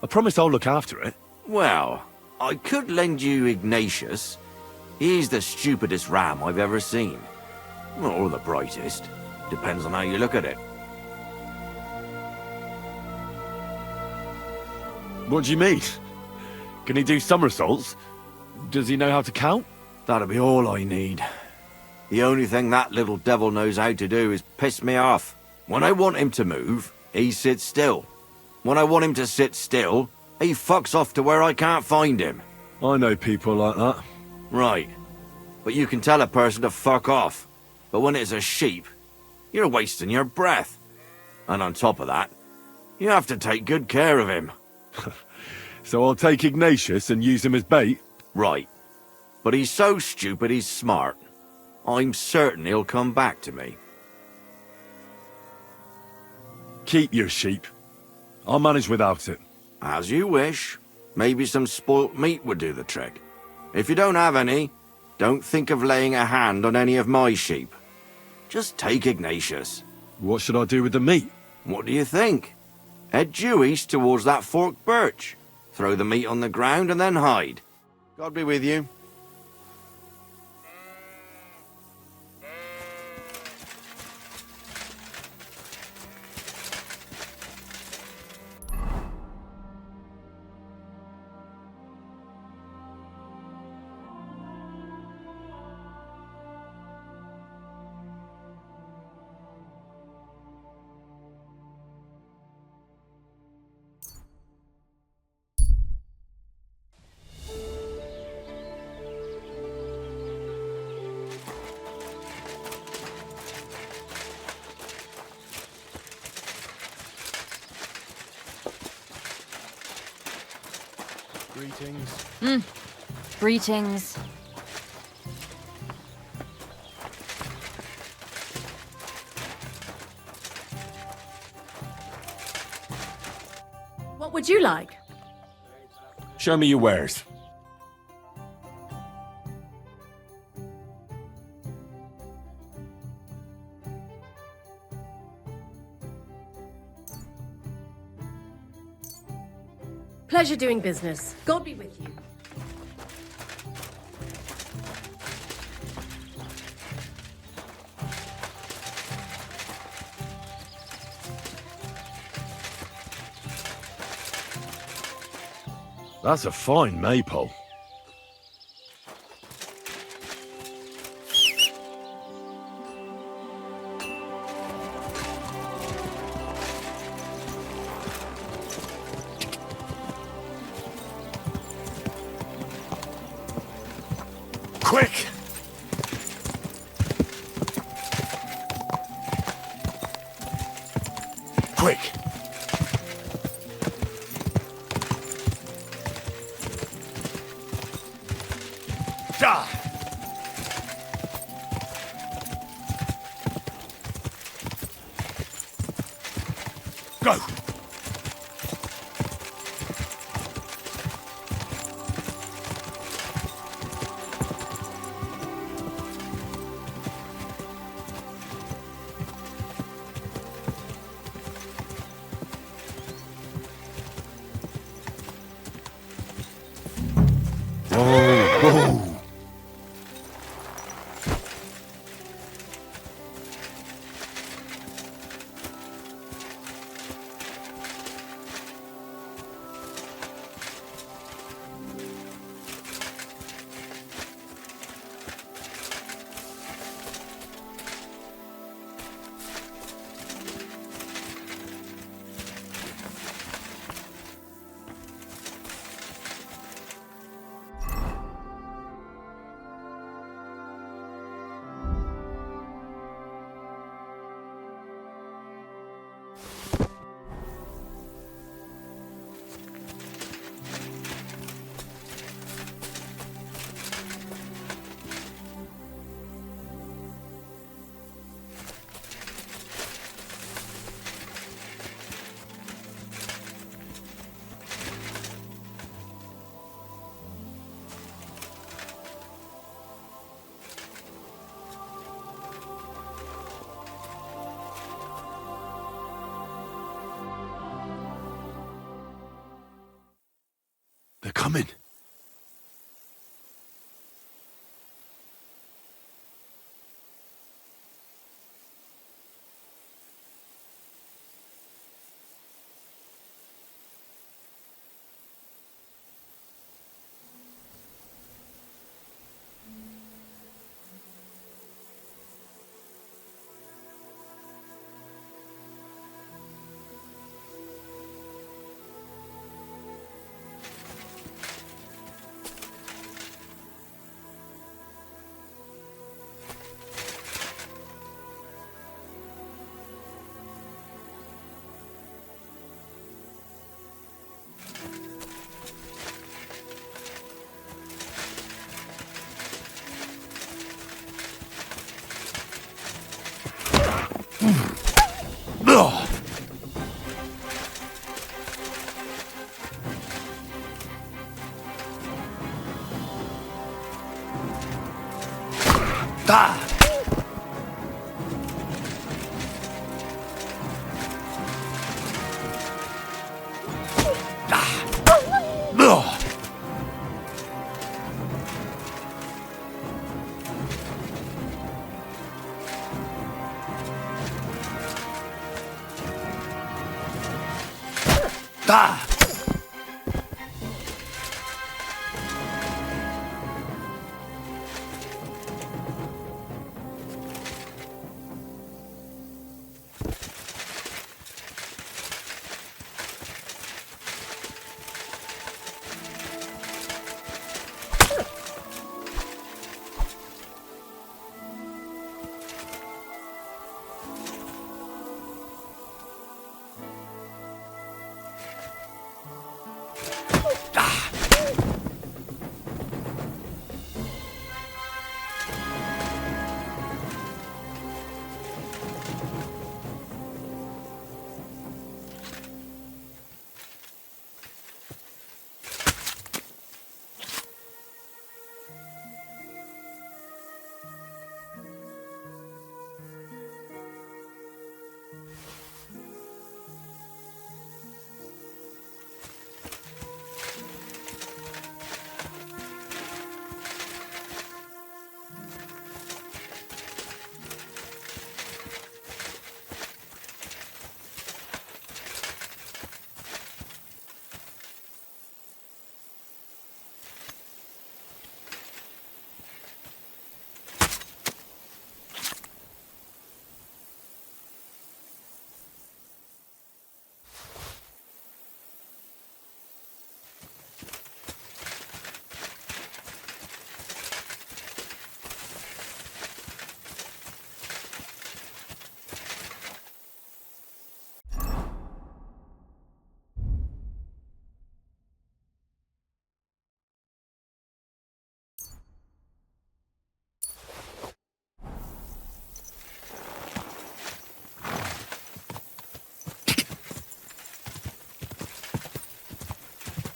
I promise I'll look after it. Well, I could lend you Ignatius. He's the stupidest ram I've ever seen. Or the brightest. Depends on how you look at it. What do you mean? Can he do somersaults? Does he know how to count? That'll be all I need. The only thing that little devil knows how to do is piss me off. When I want him to move, he sits still. When I want him to sit still, he fucks off to where I can't find him. I know people like that. Right. But you can tell a person to fuck off. But when it's a sheep, you're wasting your breath. And on top of that, you have to take good care of him. So I'll take Ignatius and use him as bait? Right. But he's so stupid he's smart. I'm certain he'll come back to me. Keep your sheep. I'll manage without it. As you wish. Maybe some spoilt meat would do the trick. If you don't have any, don't think of laying a hand on any of my sheep. Just take Ignatius. What should I do with the meat? What do you think? Head due east towards that forked birch. Throw the meat on the ground and then hide. God be with you. Greetings. What would you like? Show me your wares. Pleasure doing business. God be with you. That's a fine maypole. Quick! Quick! Da! Go! They're coming.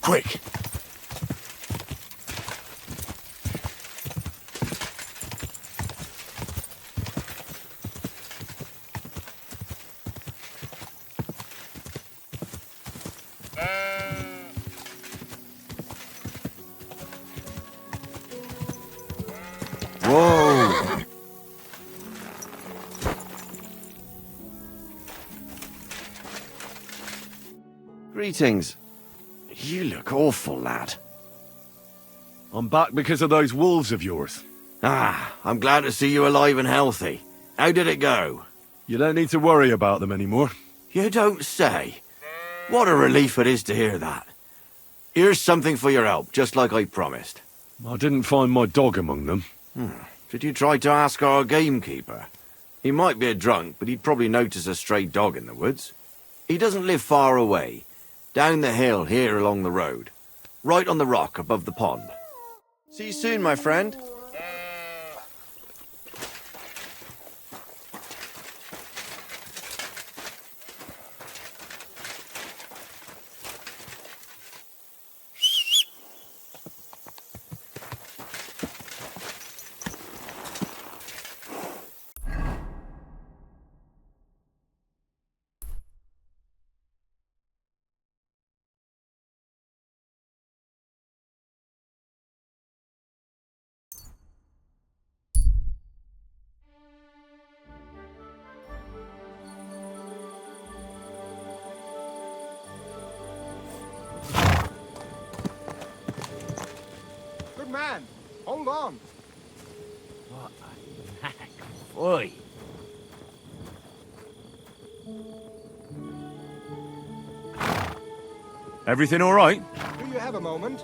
Quick! Whoa! Greetings. You look awful, lad. I'm back because of those wolves of yours. Ah, I'm glad to see you alive and healthy. How did it go? You don't need to worry about them anymore. You don't say. What a relief it is to hear that. Here's something for your help, just like I promised. I didn't find my dog among them. Did you try to ask our gamekeeper? He might be a drunk, but he'd probably notice a stray dog in the woods. He doesn't live far away. Down the hill here along the road. Right on the rock above the pond. See you soon, my friend. Good man, hold on. What a knack. Boy. Everything all right? Do you have a moment?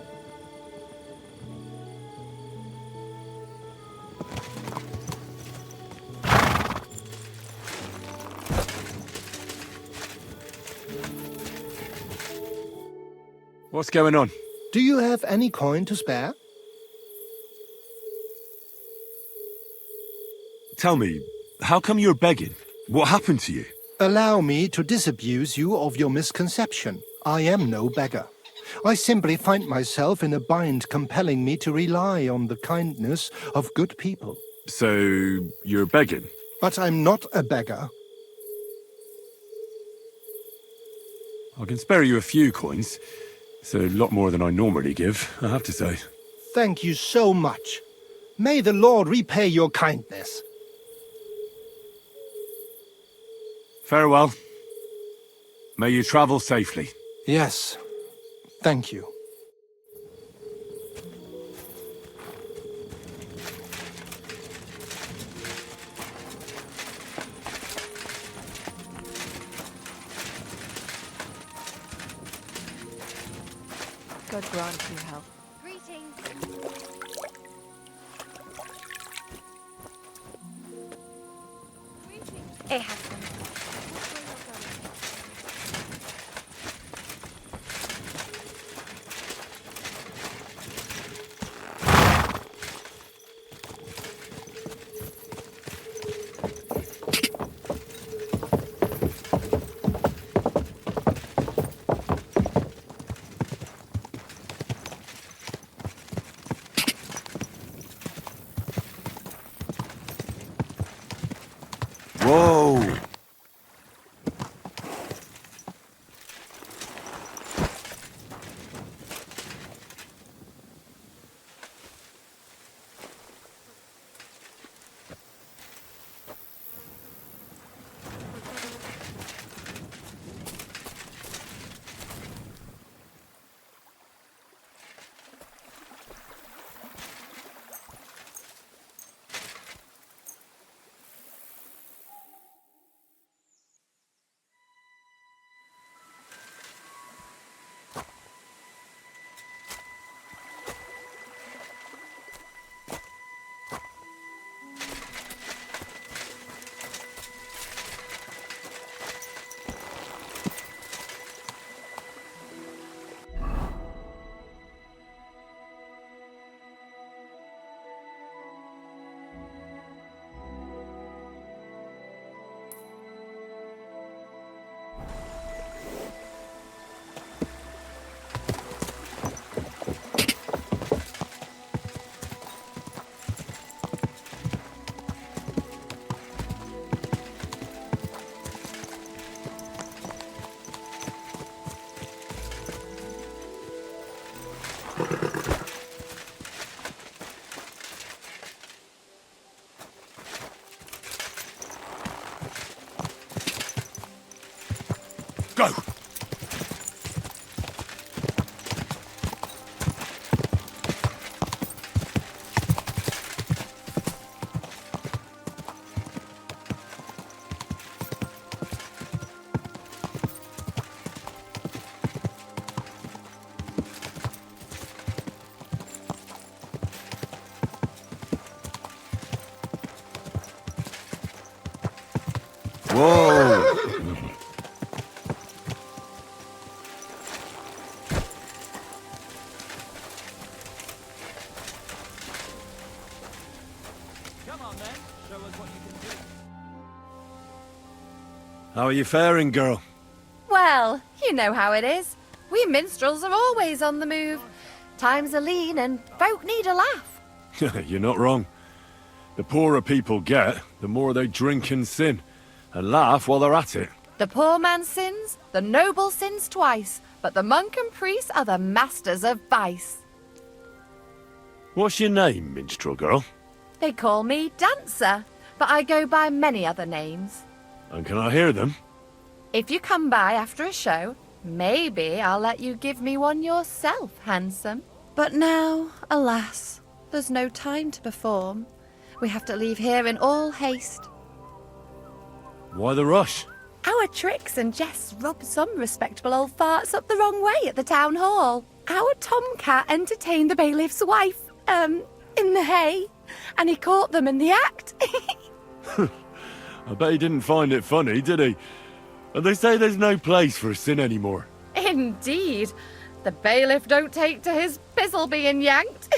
What's going on? Do you have any coin to spare? Tell me, how come you're begging? What happened to you? Allow me to disabuse you of your misconception. I am no beggar. I simply find myself in a bind compelling me to rely on the kindness of good people. So, you're begging? But I'm not a beggar. I can spare you a few coins. It's a lot more than I normally give, I have to say. Thank you so much. May the Lord repay your kindness. Farewell. May you travel safely. Yes, thank you. God grant you help. It happens. Whoa! Go! Whoa! How are you faring, girl? Well, you know how it is. We minstrels are always on the move. Times are lean and folk need a laugh. You're not wrong. The poorer people get, the more they drink and sin, and laugh while they're at it. The poor man sins, the noble sins twice, but the monk and priest are the masters of vice. What's your name, minstrel girl? They call me Dancer, but I go by many other names. And can I hear them? If you come by after a show, maybe I'll let you give me one yourself, handsome. But now, alas, there's no time to perform. We have to leave here in all haste. Why the rush? Our tricks and jests rub some respectable old farts up the wrong way at the town hall. Our tomcat entertained the bailiff's wife, in the hay, and he caught them in the act. I bet he didn't find it funny, did he? And they say there's no place for sin anymore. Indeed. The bailiff don't take to his pizzle being yanked.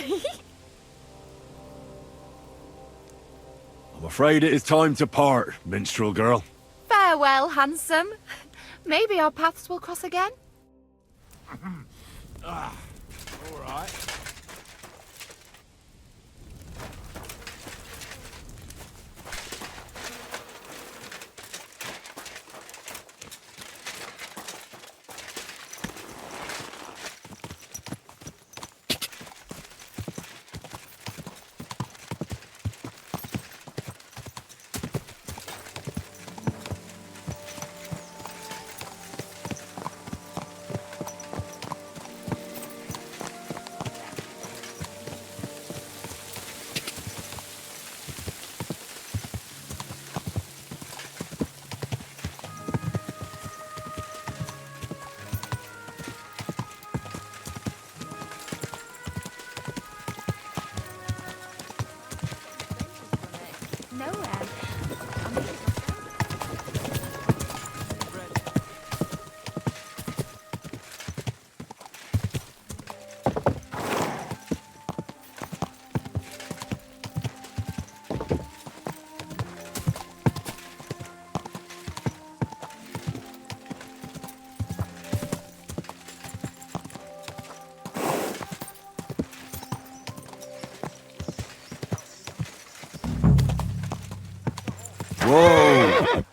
I'm afraid it is time to part, minstrel girl. Farewell, handsome. Maybe our paths will cross again. All right. Whoa!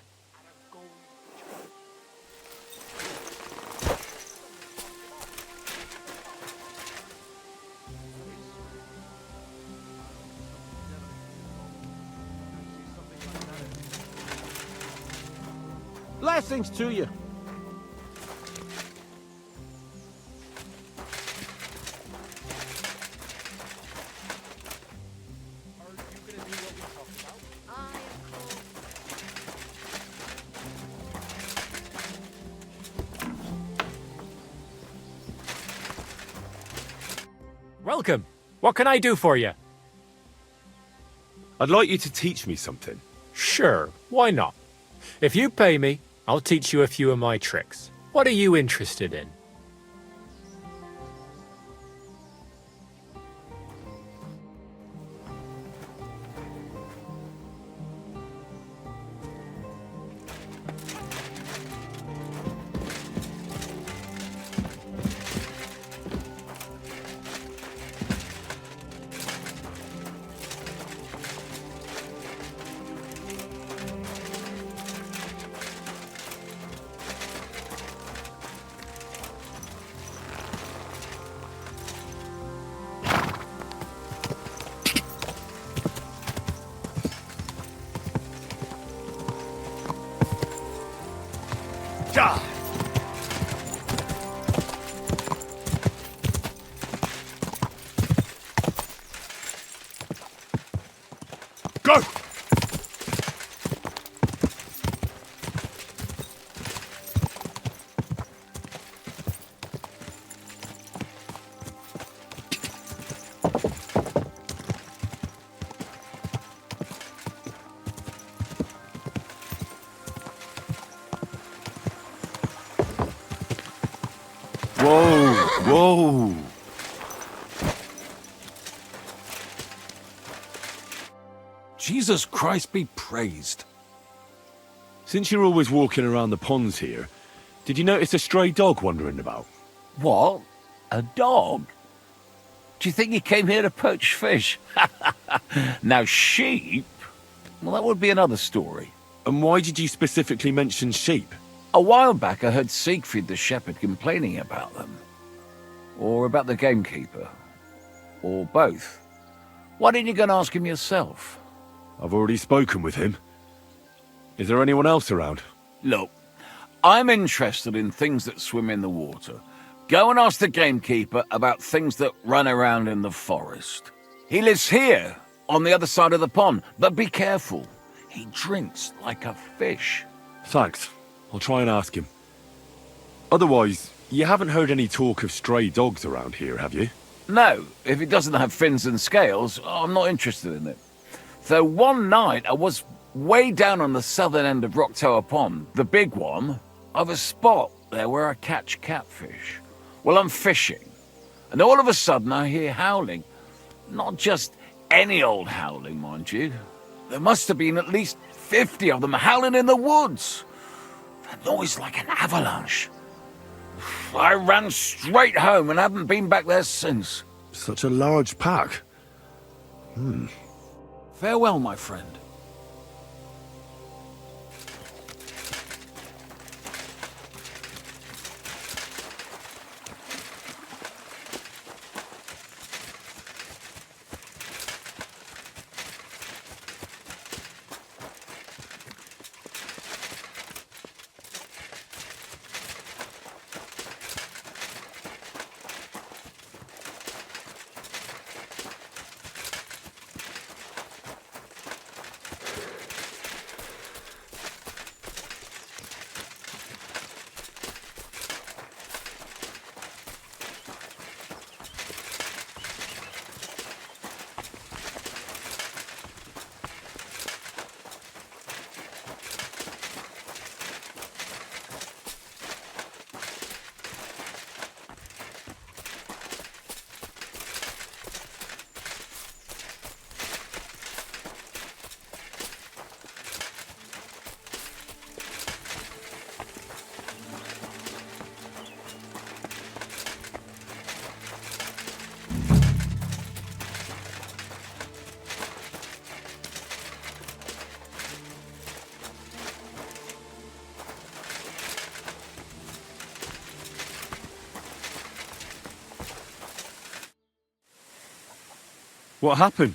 Blessings to you. Welcome. What can I do for you? I'd like you to teach me something. Sure, why not? If you pay me, I'll teach you a few of my tricks. What are you interested in? Whoa! Jesus Christ be praised. Since you're always walking around the ponds here, did you notice a stray dog wandering about? What? A dog? Do you think he came here to poach fish? Now, sheep? Well, that would be another story. And why did you specifically mention sheep? A while back, I heard Siegfried the shepherd complaining about them. Or about the gamekeeper. Or both. Why didn't you go and ask him yourself? I've already spoken with him. Is there anyone else around? Look, I'm interested in things that swim in the water. Go and ask the gamekeeper about things that run around in the forest. He lives here, on the other side of the pond, but be careful. He drinks like a fish. Thanks. I'll try and ask him. Otherwise, you haven't heard any talk of stray dogs around here, have you? No, if it doesn't have fins and scales, I'm not interested in it. Though one night I was way down on the southern end of Rock Tower Pond, the big one, I've a spot there where I catch catfish. Well, I'm fishing, and all of a sudden I hear howling. Not just any old howling, mind you. There must have been at least 50 of them howling in the woods. A noise like an avalanche. I ran straight home and haven't been back there since. Such a large pack. Farewell, my friend. What happened?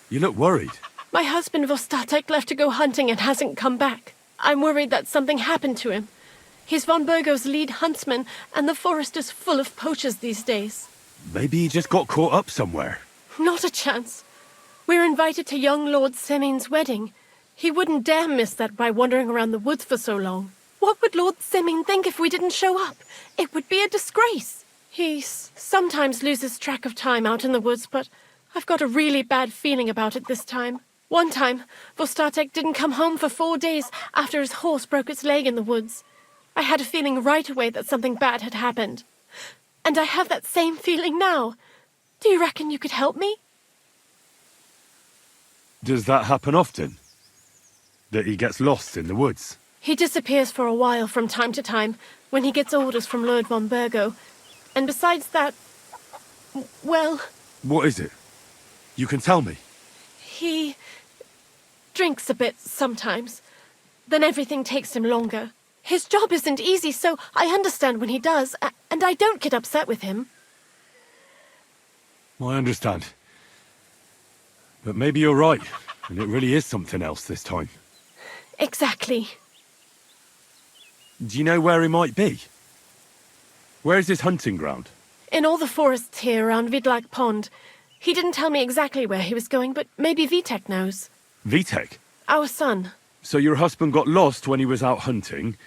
You look worried. My husband Vostatek left to go hunting and hasn't come back. I'm worried that something happened to him. He's von Burgo's lead huntsman, and the forest is full of poachers these days. Maybe he just got caught up somewhere. Not a chance. We're invited to young Lord Semin's wedding. He wouldn't dare miss that by wandering around the woods for so long. What would Lord Semin think if we didn't show up? It would be a disgrace. He sometimes loses track of time out in the woods, but I've got a really bad feeling about it this time. One time, Vostatek didn't come home for 4 days after his horse broke its leg in the woods. I had a feeling right away that something bad had happened. And I have that same feeling now. Do you reckon you could help me? Does that happen often? That he gets lost in the woods? He disappears for a while from time to time when he gets orders from Lord von Burgo. And besides that, well... What is it? You can tell me. He drinks a bit sometimes. Then everything takes him longer. His job isn't easy, so I understand when he does, and I don't get upset with him. I understand. But maybe you're right, and it really is something else this time. Exactly. Do you know where he might be? Where's his hunting ground? In all the forests here around Vidlak Pond. He didn't tell me exactly where he was going, but maybe Vitek knows. Vitek? Our son. So your husband got lost when he was out hunting,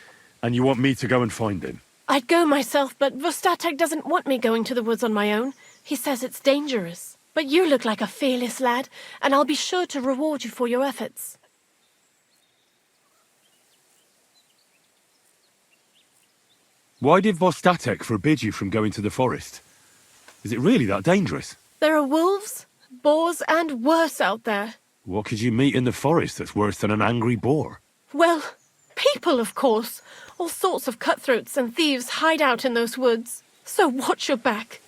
and you want me to go and find him? I'd go myself, but Vostatek doesn't want me going to the woods on my own. He says it's dangerous. But you look like a fearless lad, and I'll be sure to reward you for your efforts. Why did Vostatek forbid you from going to the forest? Is it really that dangerous? There are wolves, boars, and worse out there. What could you meet in the forest that's worse than an angry boar? Well, people, of course. All sorts of cutthroats and thieves hide out in those woods. So watch your back.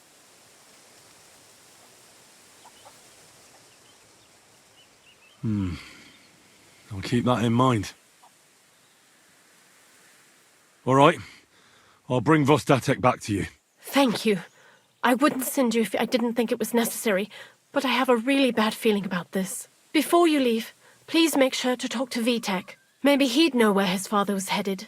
I'll keep that in mind. All right. I'll bring Vostatek back to you. Thank you. I wouldn't send you if I didn't think it was necessary, but I have a really bad feeling about this. Before you leave, please make sure to talk to Vitek. Maybe he'd know where his father was headed.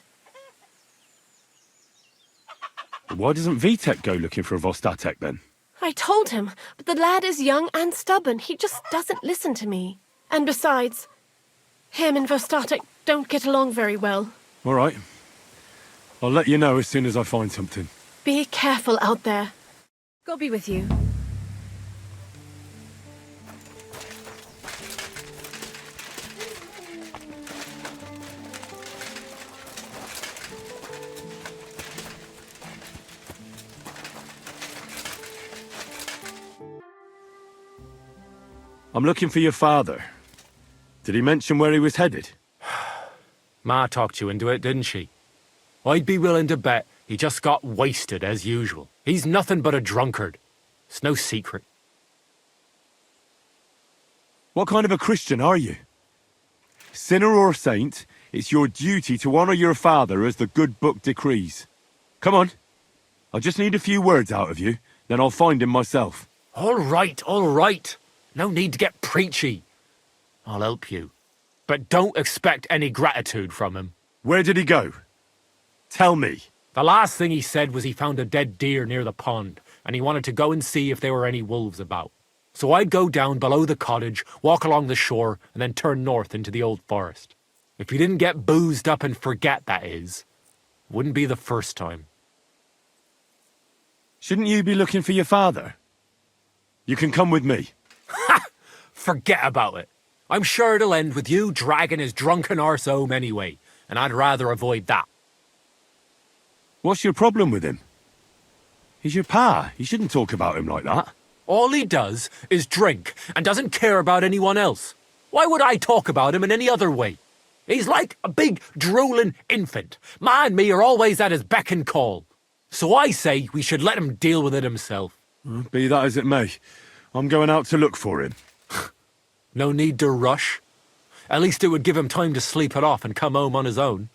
Why doesn't Vitek go looking for Vostatek then? I told him, but the lad is young and stubborn. He just doesn't listen to me. And besides, him and Vostatek don't get along very well. All right. I'll let you know as soon as I find something. Be careful out there. God be with you. I'm looking for your father. Did he mention where he was headed? Ma talked you into it, didn't she? I'd be willing to bet he just got wasted as usual. He's nothing but a drunkard. It's no secret. What kind of a Christian are you? Sinner or saint, it's your duty to honor your father as the good book decrees. Come on. I just need a few words out of you, then I'll find him myself. All right, all right. No need to get preachy. I'll help you. But don't expect any gratitude from him. Where did he go? Tell me. The last thing he said was he found a dead deer near the pond, and he wanted to go and see if there were any wolves about. So I'd go down below the cottage, walk along the shore, and then turn north into the old forest. If he didn't get boozed up and forget, that is. Wouldn't be the first time. Shouldn't you be looking for your father? You can come with me. Ha! Forget about it. I'm sure it'll end with you dragging his drunken arse home anyway, and I'd rather avoid that. What's your problem with him? He's your pa. You shouldn't talk about him like that. All he does is drink and doesn't care about anyone else. Why would I talk about him in any other way? He's like a big, drooling infant. Ma and me are always at his beck and call. So I say we should let him deal with it himself. Be that as it may, I'm going out to look for him. No need to rush. At least it would give him time to sleep it off and come home on his own.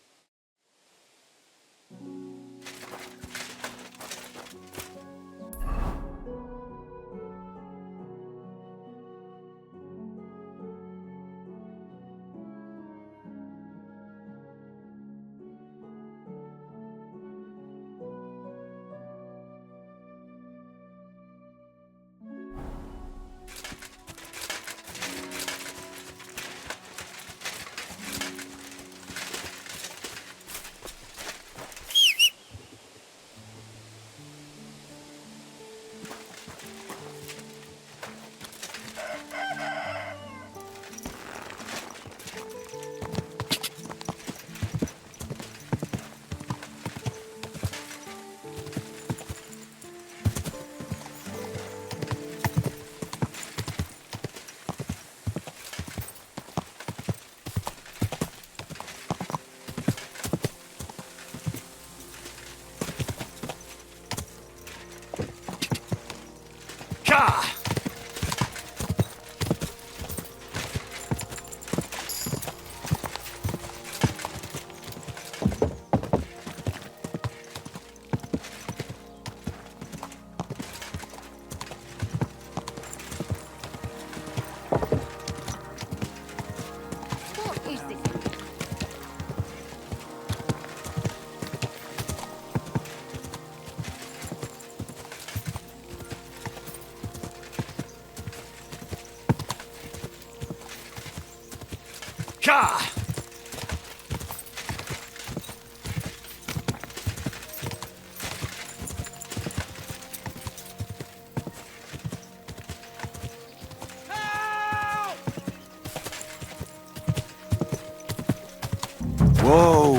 Whoa!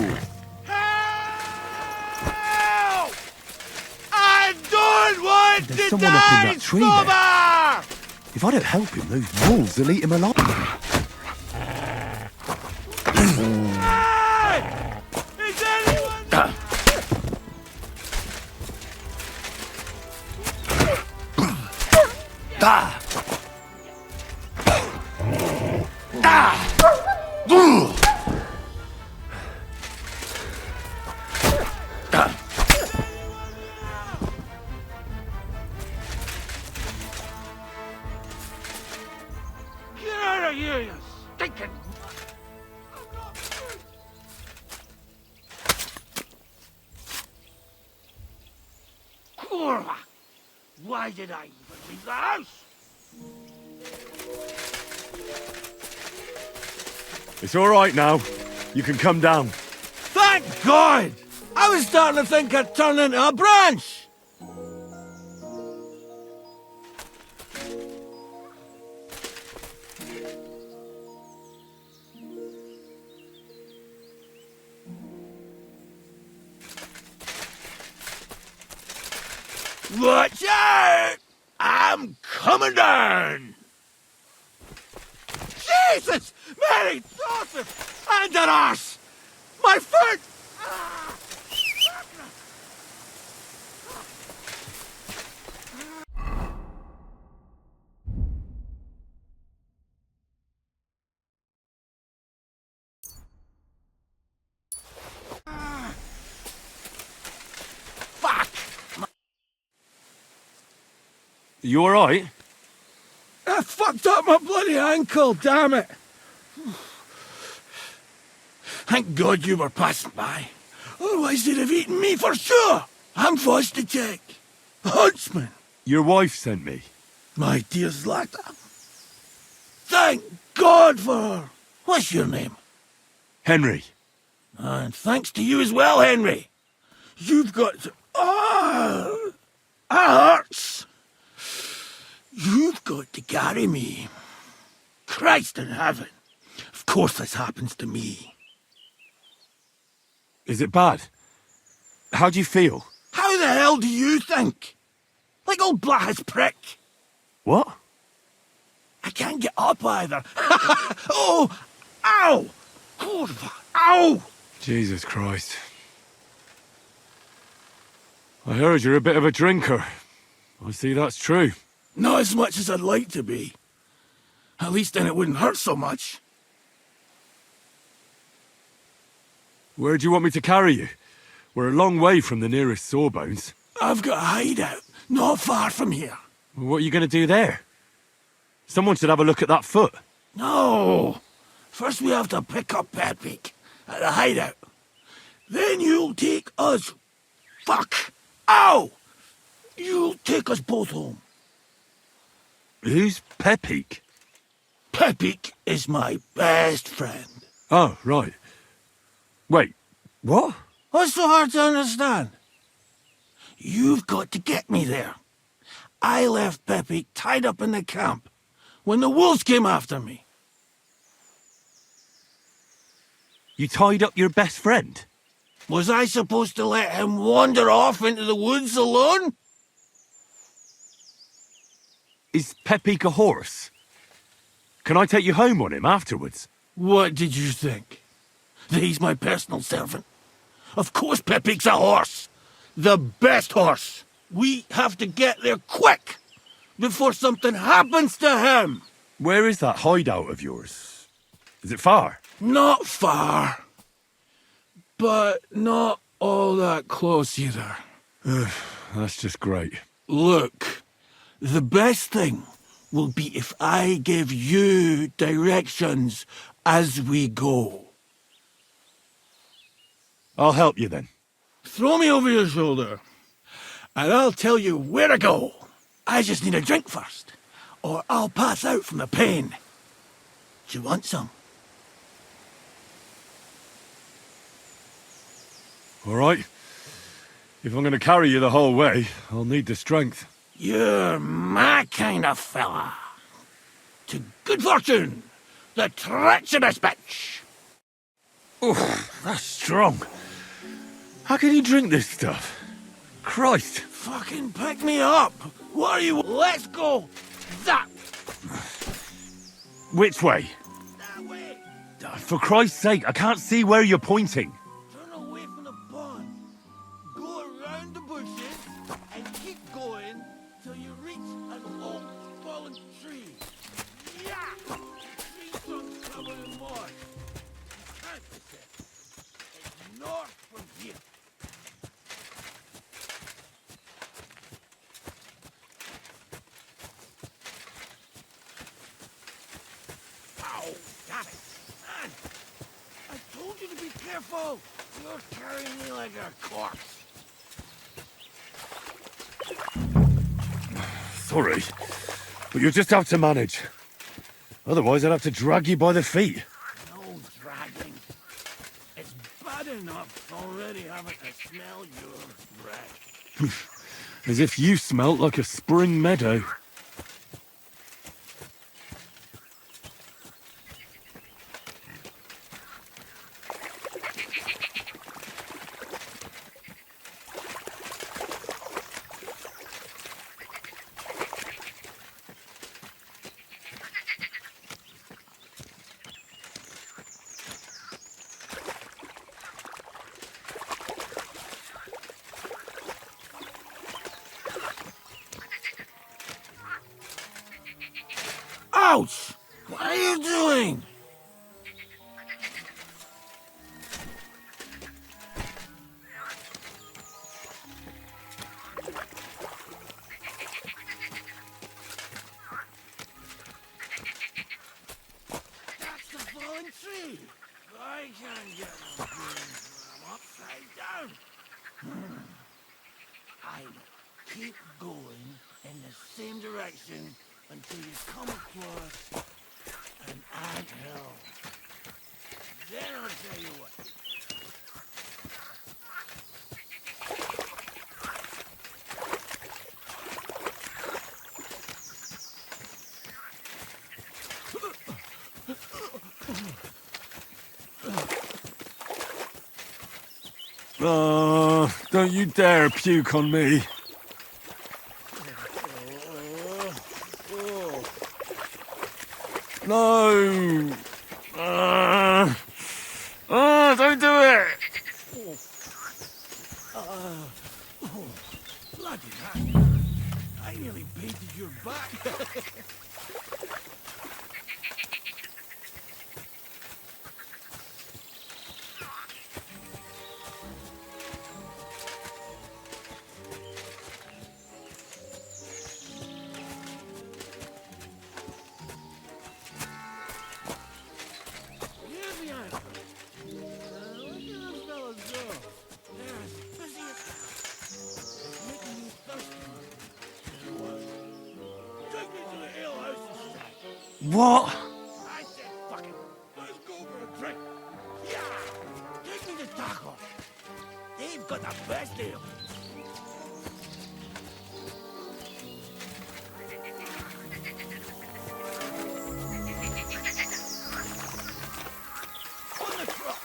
someone up in that tree there. If I don't help him, those wolves will eat him alive. Is anyone... Ah! Get out of here, you stinking... Kurva! Why did I even leave the house? It's all right now. You can come down. Thank God! I was starting to think I'd turn into a branch! Watch out! I'm coming down! Jesus! Mary Joseph! And an arse! My foot! You all right? I fucked up my bloody ankle, damn it! Thank God you were passing by. Otherwise they'd have eaten me for sure. I'm forced to check. Huntsman. Your wife sent me. My dear Zlata. Thank God for her. What's your name? Henry. And thanks to you as well, Henry. You've got to... Oh, that hurts. You've got to carry me. Christ in heaven. Of course this happens to me. Is it bad? How do you feel? How the hell do you think? Like old Blaha's prick. What? I can't get up either. Oh! Ow! Kurva! Ow! Jesus Christ. I heard you're a bit of a drinker. I see that's true. Not as much as I'd like to be. At least then it wouldn't hurt so much. Where do you want me to carry you? We're a long way from the nearest sawbones. I've got a hideout, not far from here. What are you going to do there? Someone should have a look at that foot. No! First we have to pick up Pepik at the hideout. Then you'll take us... Fuck! Ow! You'll take us both home. Who's Pepik? Pepik is my best friend. Oh, right. Wait, what? What's so hard to understand? You've got to get me there. I left Pepik tied up in the camp when the wolves came after me. You tied up your best friend? Was I supposed to let him wander off into the woods alone? Is Pepik a horse? Can I take you home on him afterwards? What did you think? That he's my personal servant? Of course Pepik's a horse. The best horse. We have to get there quick before something happens to him. Where is that hideout of yours? Is it far? Not far. But not all that close either. That's just great. Look, the best thing will be if I give you directions as we go. I'll help you then. Throw me over your shoulder, and I'll tell you where to go. I just need a drink first, or I'll pass out from the pain. Do you want some? All right. If I'm going to carry you the whole way, I'll need the strength. You're my kind of fella. To good fortune, the treacherous bitch. Oof, that's strong. How can you drink this stuff? Christ! Fucking pick me up! What are you? Let's go! That Which way? way! For Christ's sake, I can't see where you're pointing. Turn away from the pond. Go around the bushes and keep going till you reach an old fallen tree. Yeah! Tree trunk covered in moss. That's it. It's north from here. Ow! Damn it! Man! I told you to be careful! You're carrying me like a corpse. Sorry, but you'll just have to manage. Otherwise, I'd have to drag you by the feet. No dragging. It's bad enough already having to smell your breath. As if you smelt like a spring meadow. Ouch! What are you doing? That's the fallen tree. I can't get no feeling from upside down. I keep going in the same direction until you come across an ant hill. Then I'll tell you what. Don't you dare puke on me. No! Don't do it! Bloody hell. I nearly painted your back. Here's the answer. Look at those fellas go. They're as busy as hell. It's making me thirsty. Tell you what, take me to the ale house instead. What? I said fuck it. Let's go for a drink. Yeah! Take me to Taco. They've got the best ale. On the truck.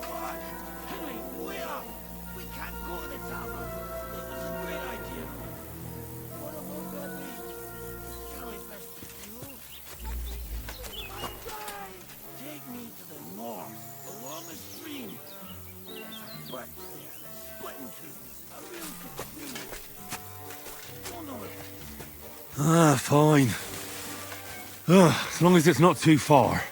God, Henry, way up. We can't go to the tavern. It was a great idea. What about that meat? Charlie's best fuel. Take me to the north, along the stream. There's a brook there that's split in two. A real cathedral. You'll know it. Fine. As long as it's not too far.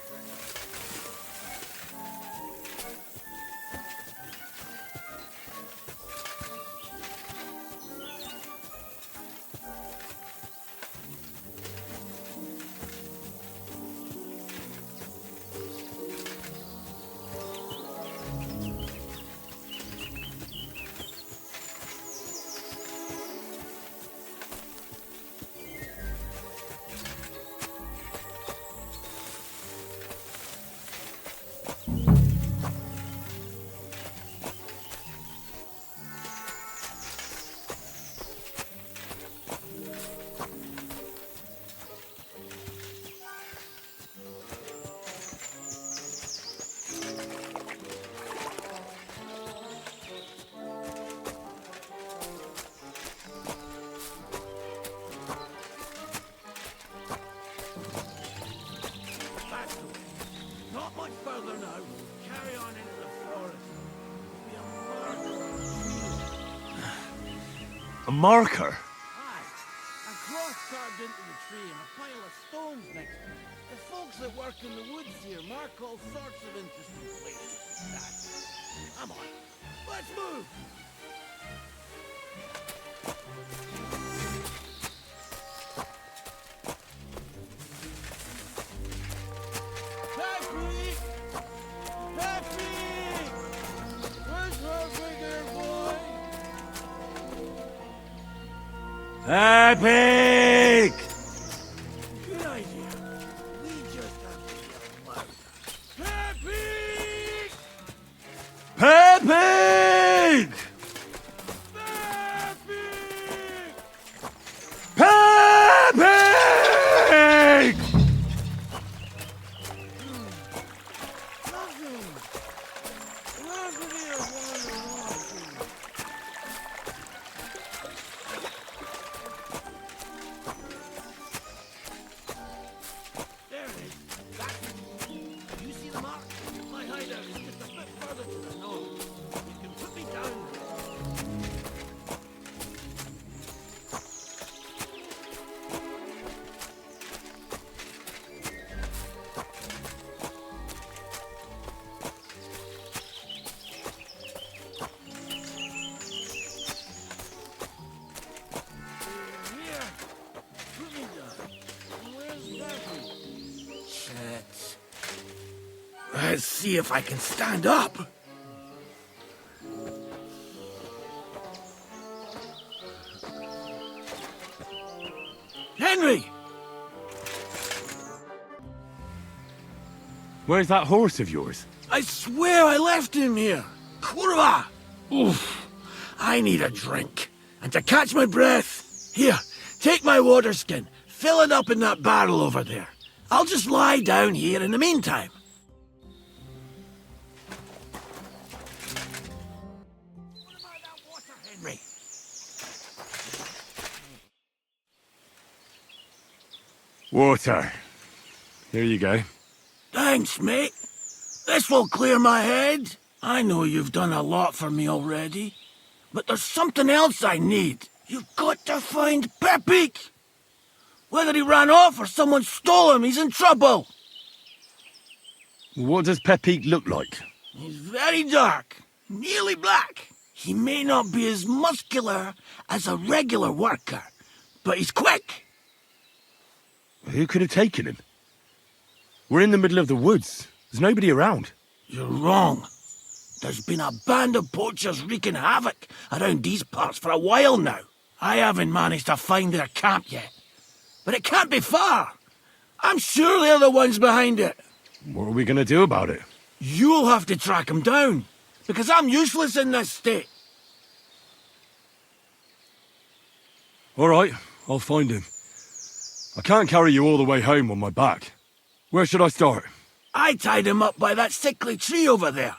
A marker? Aye, a cross carved into the tree and a pile of stones next to it. The folks that work in the woods here mark all sorts of interesting places. Come on, let's move! Patrick! Patrick! Where's Roderick there, boy? Epic! Good idea. We just have to yell louder. Patrick! Epic! Epic! There it is. That's it. You see the mark? My hideout is just a bit further to the north. You can put me down there. Here. Put me down. Where's Becky? Shit. Let's see if I can stand up. Henry! Where's that horse of yours? I swear I left him here. Kurwa! Oof. I need a drink. And to catch my breath, here, take my water skin. Fill it up in that barrel over there. I'll just lie down here in the meantime. What about that water, Henry? Water. Here you go. Thanks, mate. This will clear my head. I know you've done a lot for me already, but there's something else I need. You've got to find Pepik. Whether he ran off or someone stole him, he's in trouble. What does Pepik look like? He's very dark, nearly black. He may not be as muscular as a regular worker, but he's quick. Who could have taken him? We're in the middle of the woods. There's nobody around. You're wrong. There's been a band of poachers wreaking havoc around these parts for a while now. I haven't managed to find their camp yet. But it can't be far. I'm sure they're the ones behind it. What are we going to do about it? You'll have to track them down, because I'm useless in this state. All right, I'll find him. I can't carry you all the way home on my back. Where should I start? I tied him up by that sickly tree over there.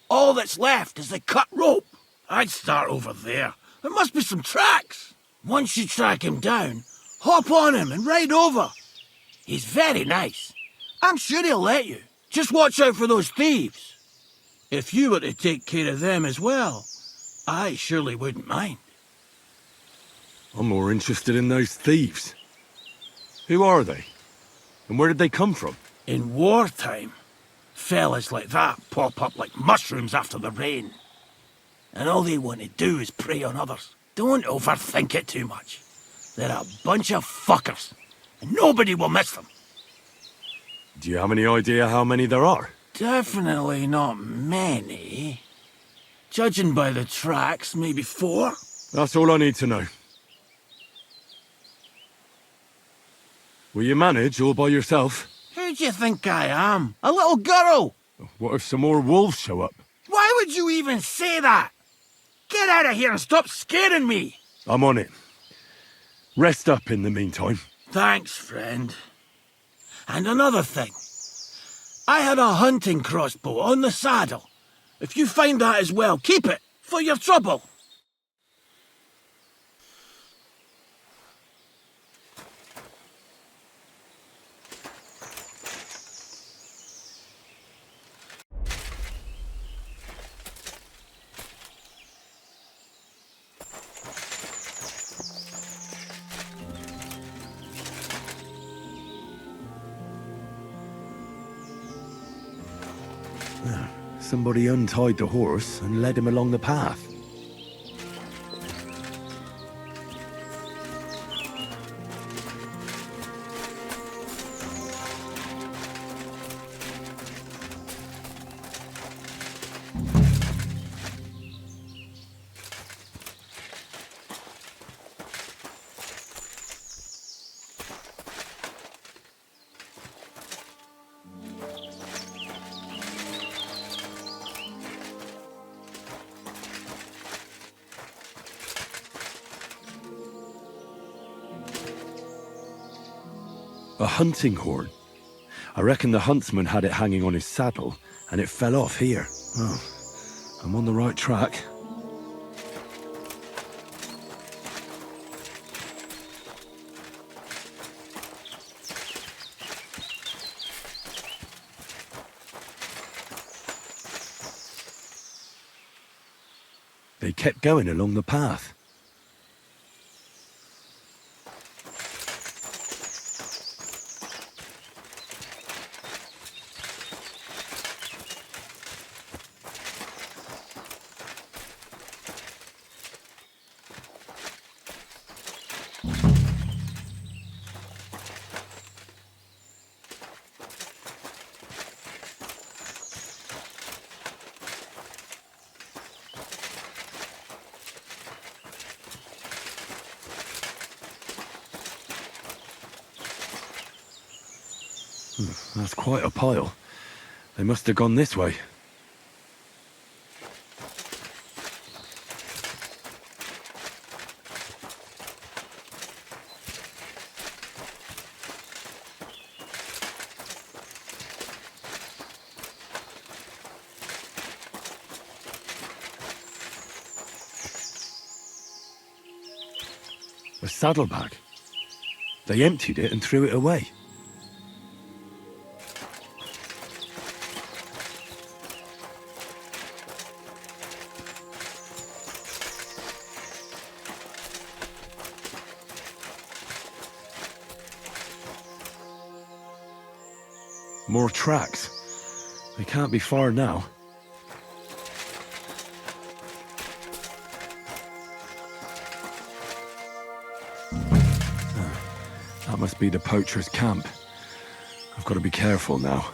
All that's left is the cut rope. I'd start over there. There must be some tracks. Once you track him down, hop on him and ride over. He's very nice. I'm sure he'll let you. Just watch out for those thieves. If you were to take care of them as well, I surely wouldn't mind. I'm more interested in those thieves. Who are they? And where did they come from? In wartime, fellas like that pop up like mushrooms after the rain. And all they want to do is prey on others. Don't overthink it too much. They're a bunch of fuckers, and nobody will miss them. Do you have any idea how many there are? Definitely not many. Judging by the tracks, maybe 4. That's all I need to know. Will you manage all by yourself? Who do you think I am? A little girl? What if some more wolves show up? Why would you even say that? Get out of here and stop scaring me! I'm on it. Rest up in the meantime. Thanks, friend. And another thing. I had a hunting crossbow on the saddle. If you find that as well, keep it, for your trouble. Somebody untied the horse and led him along the path. A hunting horn. I reckon the huntsman had it hanging on his saddle, and it fell off here. Oh, I'm on the right track. They kept going along the path. That's quite a pile. They must have gone this way. A saddlebag. They emptied it and threw it away. More tracks. They can't be far now. That must be the poacher's camp. I've got to be careful now.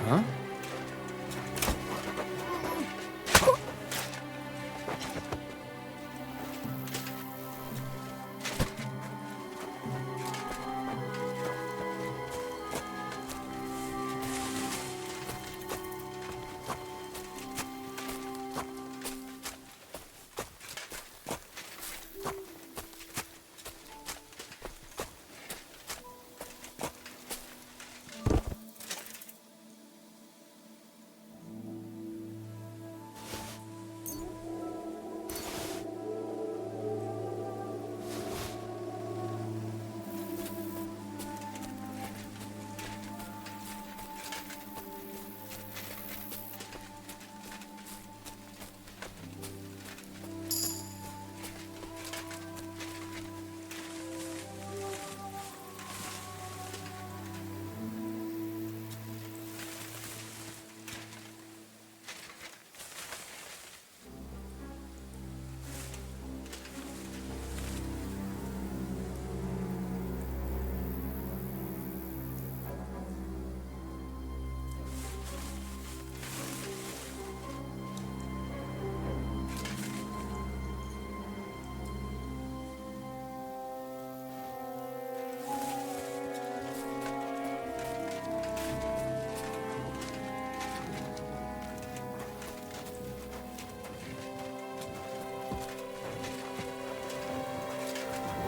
Huh?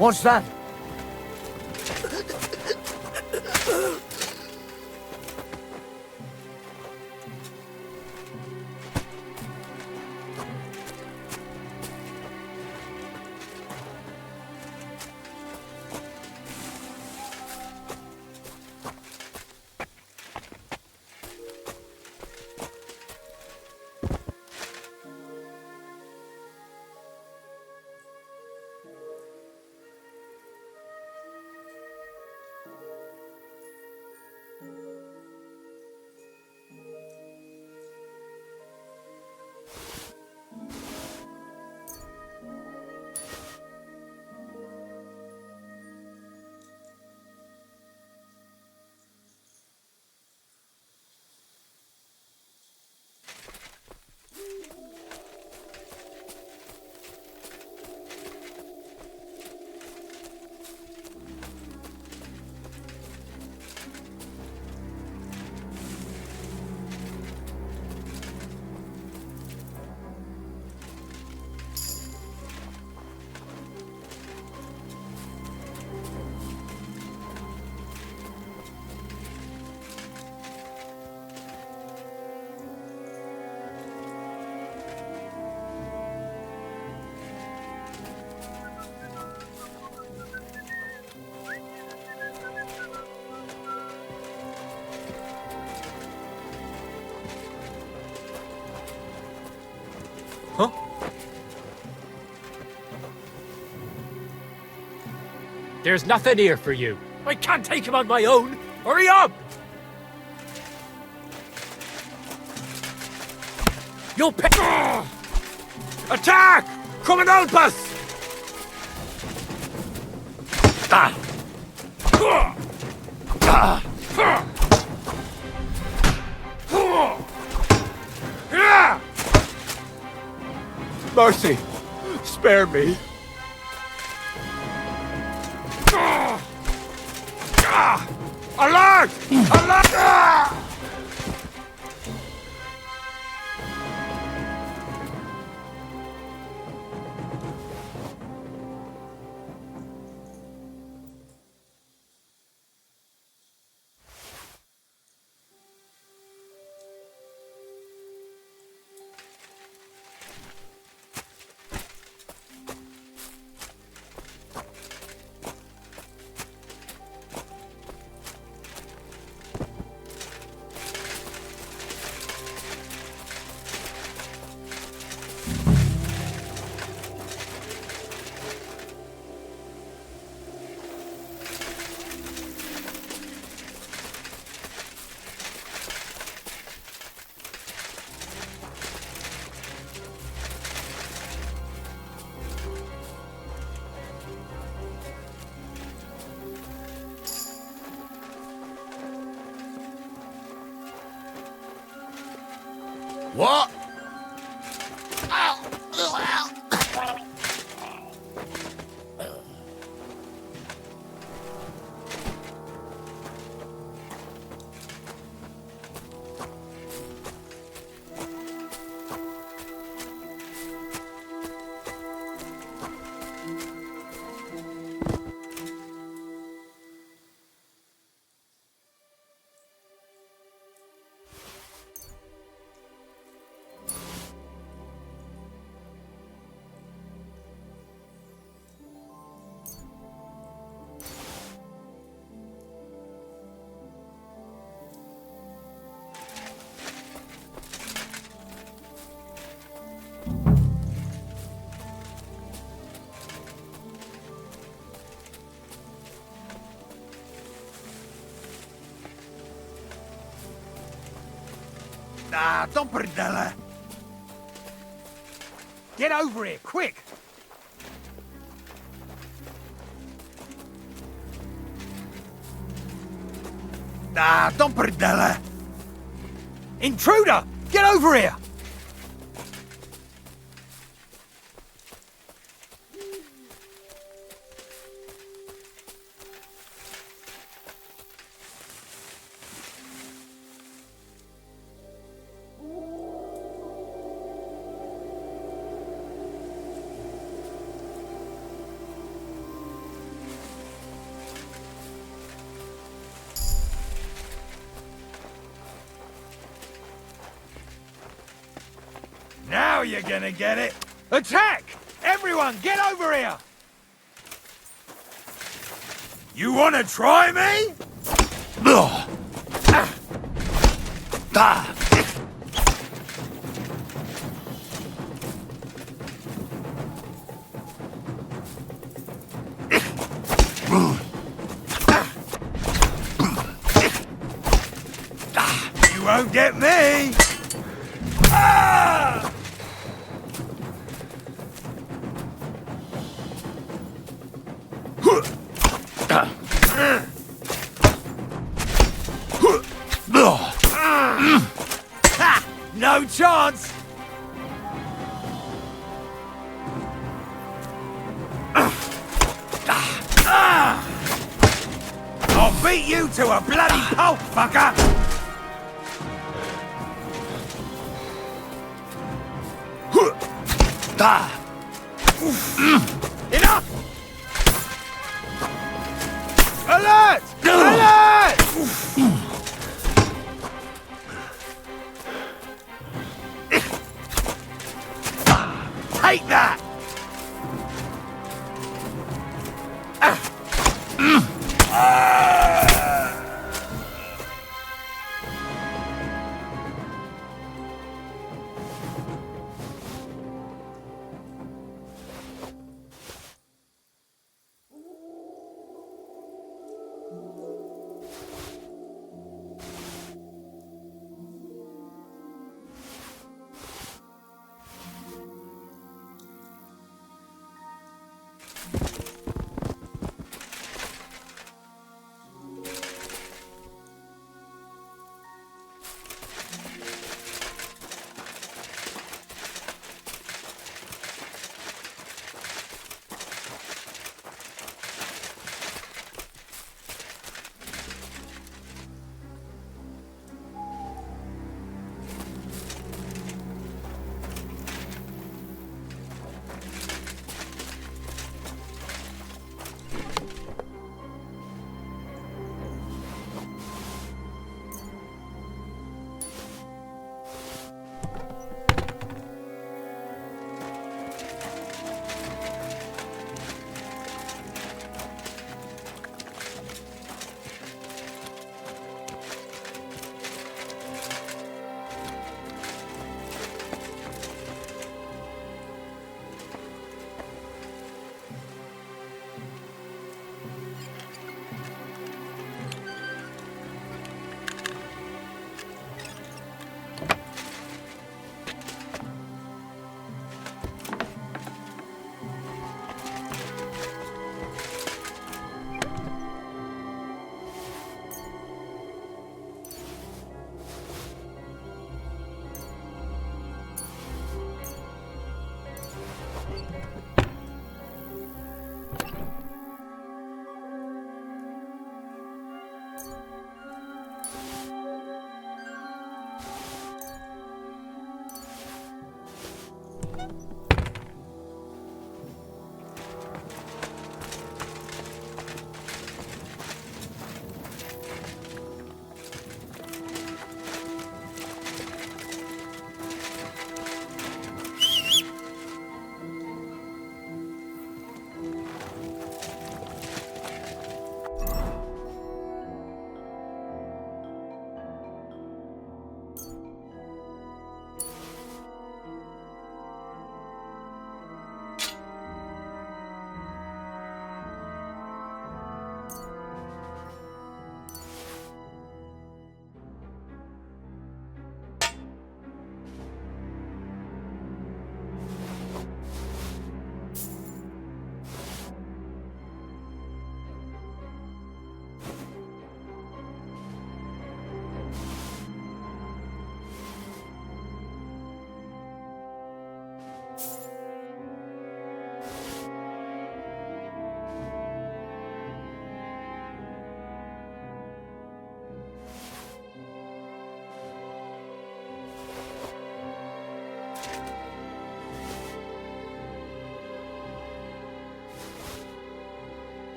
What's that? There's nothing here for you. I can't take him on my own. Hurry up! You'll pick. Attack! Come and help us! Ah! Mercy! Spare me! Alert! Alert! What? Ah, don't bridella. Get over here, quick! Ah, don't bridella. Intruder! Get over here! Now you're gonna get it! Attack! Everyone, get over here! You wanna try me? Ugh. Ah. Ah. You won't get me! Ah! Ha! No chance! I'll beat you to a bloody pulp, fucker! Enough! Alert! Alert! Take that!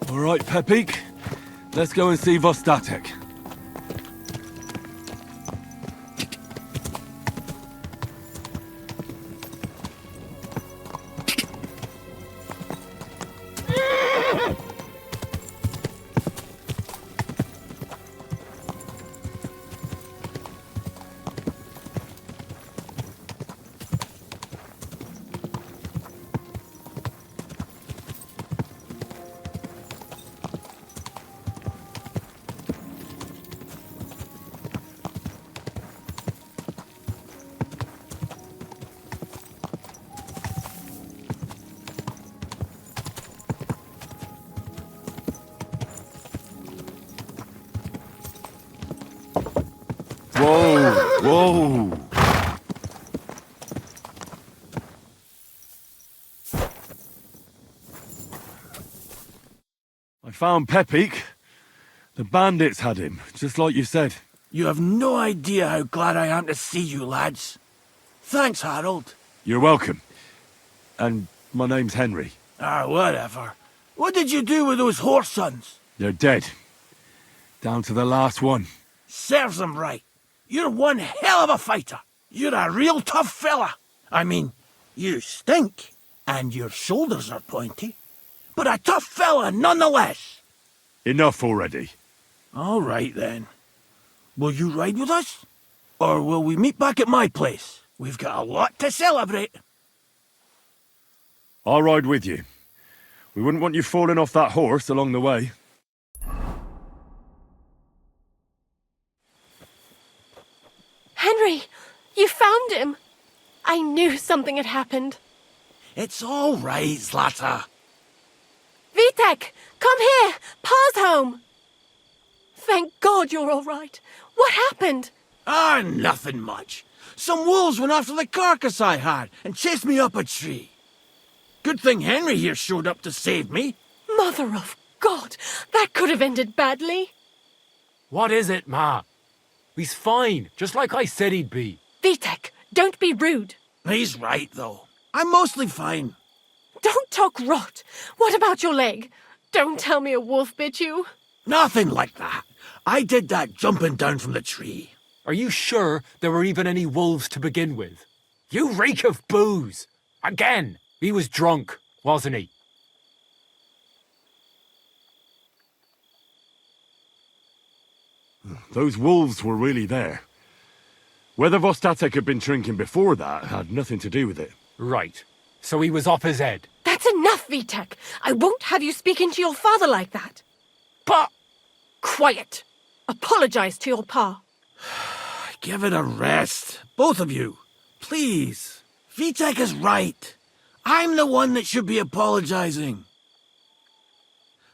All right, Pepik. Let's go and see Vostatek. Whoa! Whoa! I found Pepik. The bandits had him, just like you said. You have no idea how glad I am to see you, lads. Thanks, Harold. You're welcome. And my name's Henry. Whatever. What did you do with those horse sons? They're dead. Down to the last one. Serves them right. You're one hell of a fighter. You're a real tough fella. I mean, you stink, and your shoulders are pointy. But a tough fella nonetheless. Enough already. All right, then. Will you ride with us? Or will we meet back at my place? We've got a lot to celebrate. I'll ride with you. We wouldn't want you falling off that horse along the way. Henry, you found him. I knew something had happened. It's all right, Zlata. Vitek, come here. Pa's home. Thank God you're all right. What happened? Nothing much. Some wolves went after the carcass I had and chased me up a tree. Good thing Henry here showed up to save me. Mother of God, that could have ended badly. What is it, Ma? He's fine, just like I said he'd be. Vitek, don't be rude. He's right, though. I'm mostly fine. Don't talk rot. What about your leg? Don't tell me a wolf bit you. Nothing like that. I did that jumping down from the tree. Are you sure there were even any wolves to begin with? You reek of booze! Again! He was drunk, wasn't he? Those wolves were really there. Whether Vostatek had been drinking before that had nothing to do with it. Right. So he was up his head. That's enough, Vitek. I won't have you speaking to your father like that. Pa! Quiet. Apologize to your pa. Give it a rest. Both of you. Please. Vitek is right. I'm the one that should be apologizing.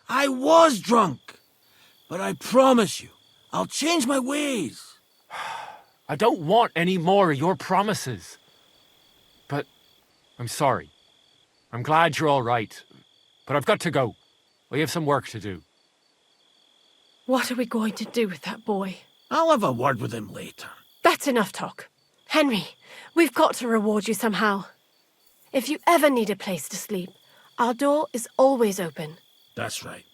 I was drunk. But I promise you, I'll change my ways. I don't want any more of your promises. But I'm sorry. I'm glad you're all right. But I've got to go. We have some work to do. What are we going to do with that boy? I'll have a word with him later. That's enough talk. Henry, we've got to reward you somehow. If you ever need a place to sleep, our door is always open. That's right.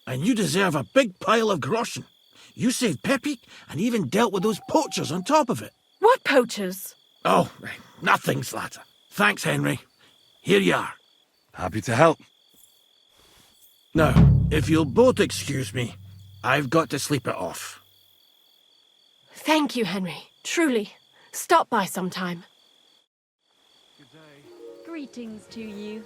And you deserve a big pile of groschen. You saved Pepik and even dealt with those poachers on top of it. What poachers? Oh, nothing, Zlata. Thanks, Henry. Here you are. Happy to help. Now, if you'll both excuse me, I've got to sleep it off. Thank you, Henry. Truly. Stop by sometime. Greetings to you.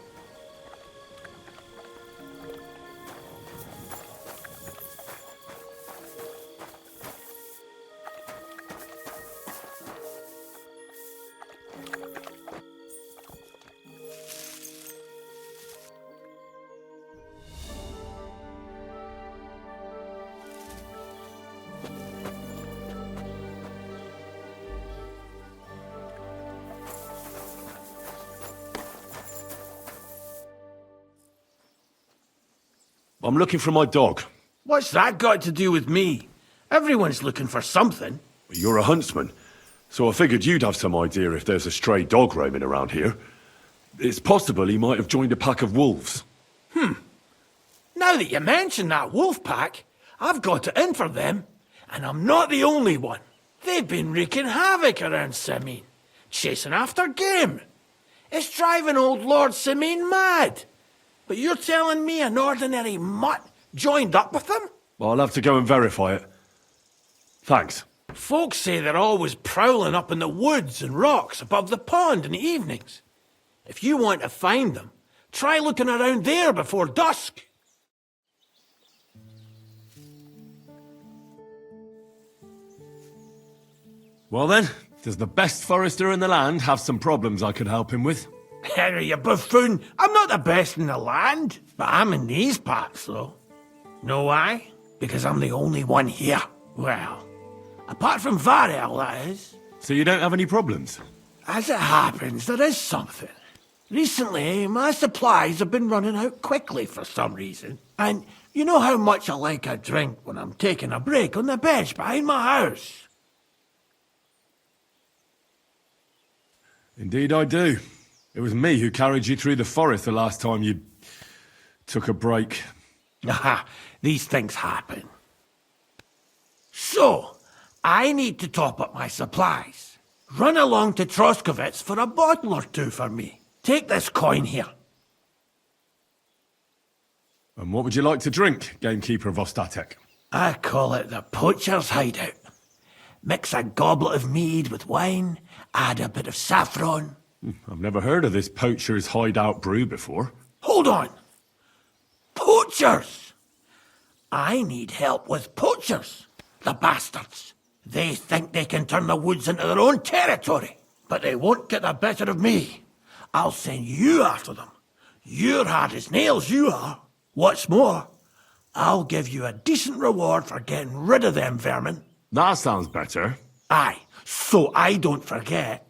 I'm looking for my dog. What's that got to do with me? Everyone's looking for something. You're a huntsman, so I figured you'd have some idea if there's a stray dog roaming around here. It's possible he might have joined a pack of wolves. Now that you mention that wolf pack, I've got it in for them, and I'm not the only one. They've been wreaking havoc around Simene, chasing after game. It's driving old Lord Simene mad. But you're telling me an ordinary mutt joined up with them? I'll have to go and verify it. Thanks. Folks say they're always prowling up in the woods and rocks above the pond in the evenings. If you want to find them, try looking around there before dusk. Well then, does the best forester in the land have some problems I could help him with? Henry, you buffoon. I'm not the best in the land, but I'm in these parts, though. Know why? Because I'm the only one here. Well, apart from Varel, that is. So you don't have any problems? As it happens, there is something. Recently, my supplies have been running out quickly for some reason. And you know how much I like a drink when I'm taking a break on the bench behind my house. Indeed I do. It was me who carried you through the forest the last time you took a break. Aha, these things happen. So, I need to top up my supplies. Run along to Troskovitz for a bottle or two for me. Take this coin here. And what would you like to drink, gamekeeper of Ostatek? I call it the poacher's hideout. Mix a goblet of mead with wine, add a bit of saffron. I've never heard of this poacher's hideout brew before. Hold on! Poachers! I need help with poachers, the bastards. They think they can turn the woods into their own territory, but they won't get the better of me. I'll send you after them. You're hard as nails, you are. What's more, I'll give you a decent reward for getting rid of them vermin. That sounds better. Aye, so I don't forget.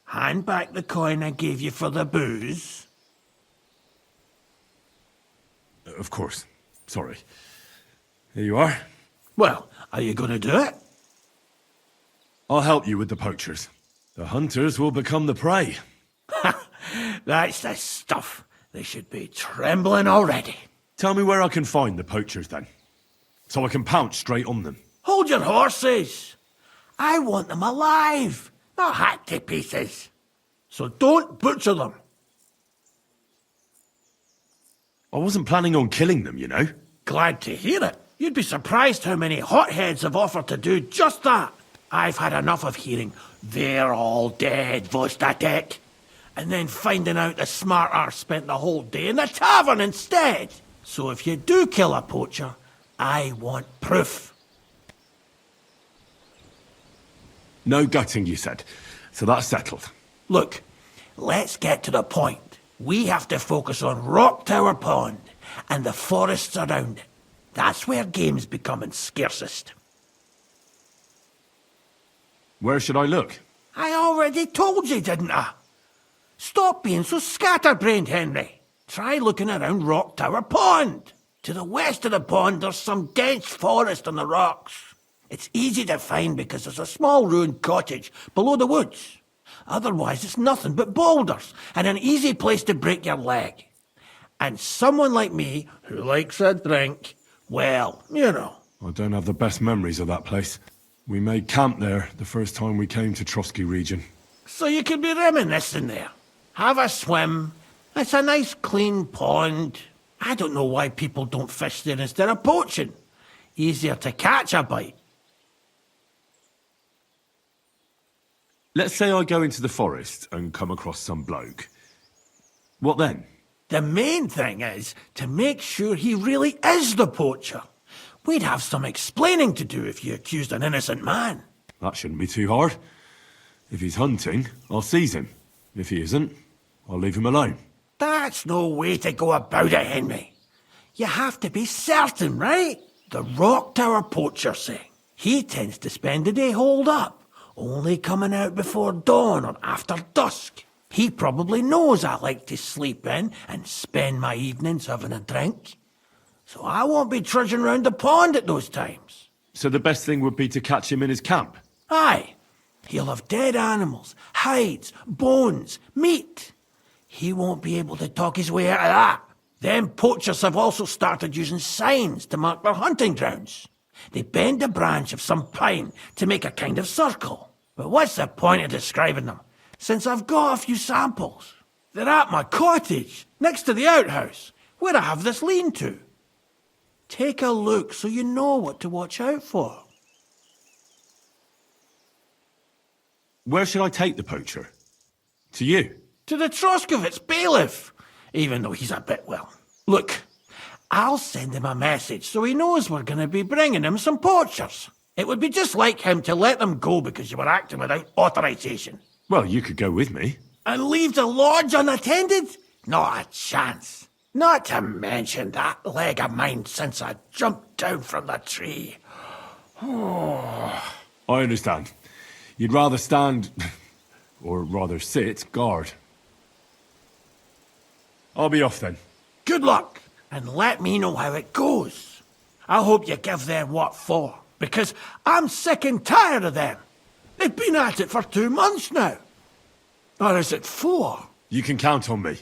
Hand back the coin I gave you for the booze. Of course. Sorry. Here you are. Well, are you going to do it? I'll help you with the poachers. The hunters will become the prey. That's the stuff. They should be trembling already. Tell me where I can find the poachers, then. So I can pounce straight on them. Hold your horses. I want them alive, not hacked to pieces. So don't butcher them. I wasn't planning on killing them, you know. Glad to hear it. You'd be surprised how many hotheads have offered to do just that. I've had enough of hearing, "They're all dead, Vostatek," and then finding out the smart arse spent the whole day in the tavern instead. So if you do kill a poacher, I want proof. No gutting, you said. So that's settled. Look, let's get to the point. We have to focus on Rock Tower Pond and the forests around it. That's where game's becoming scarcest. Where should I look? I already told you, didn't I? Stop being so scatterbrained, Henry. Try looking around Rock Tower Pond. To the west of the pond, there's some dense forest on the rocks. It's easy to find because there's a small ruined cottage below the woods. Otherwise, it's nothing but boulders and an easy place to break your leg. And someone like me, who likes a drink, well, you know. I don't have the best memories of that place. We made camp there the first time we came to Trotsky region. So you could be reminiscing there. Have a swim. It's a nice clean pond. I don't know why people don't fish there instead of poaching. Easier to catch a bite. Let's say I go into the forest and come across some bloke. What then? The main thing is to make sure he really is the poacher. We'd have some explaining to do if you accused an innocent man. That shouldn't be too hard. If he's hunting, I'll seize him. If he isn't, I'll leave him alone. That's no way to go about it, Henry. You have to be certain, right? The Rock Tower poacher saying. He tends to spend the day holed up, only coming out before dawn or after dusk. He probably knows I like to sleep in and spend my evenings having a drink. So I won't be trudging round the pond at those times. So the best thing would be to catch him in his camp? Aye. He'll have dead animals, hides, bones, meat. he won't be able to talk his way out of that. Them poachers have also started using signs to mark their hunting grounds. They bend a branch of some pine to make a kind of circle. But what's the point of describing them, since I've got a few samples? They're at my cottage, next to the outhouse, where I have this lean-to. Take a look so you know what to watch out for. Where should I take the poacher? To you? To the Troskovitz bailiff, even though he's a bit, well... Look, I'll send him a message so he knows we're going to be bringing him some poachers. It would be just like him to let them go because you were acting without authorization. Well, you could go with me. And leave the lodge unattended? Not a chance. Not to mention that leg of mine since I jumped down from the tree. I understand. You'd rather stand, or rather sit, guard. I'll be off then. Good luck, and let me know how it goes. I hope you give them what for, because I'm sick and tired of them. They've been at it for 2 months now. Or is it 4? You can count on me.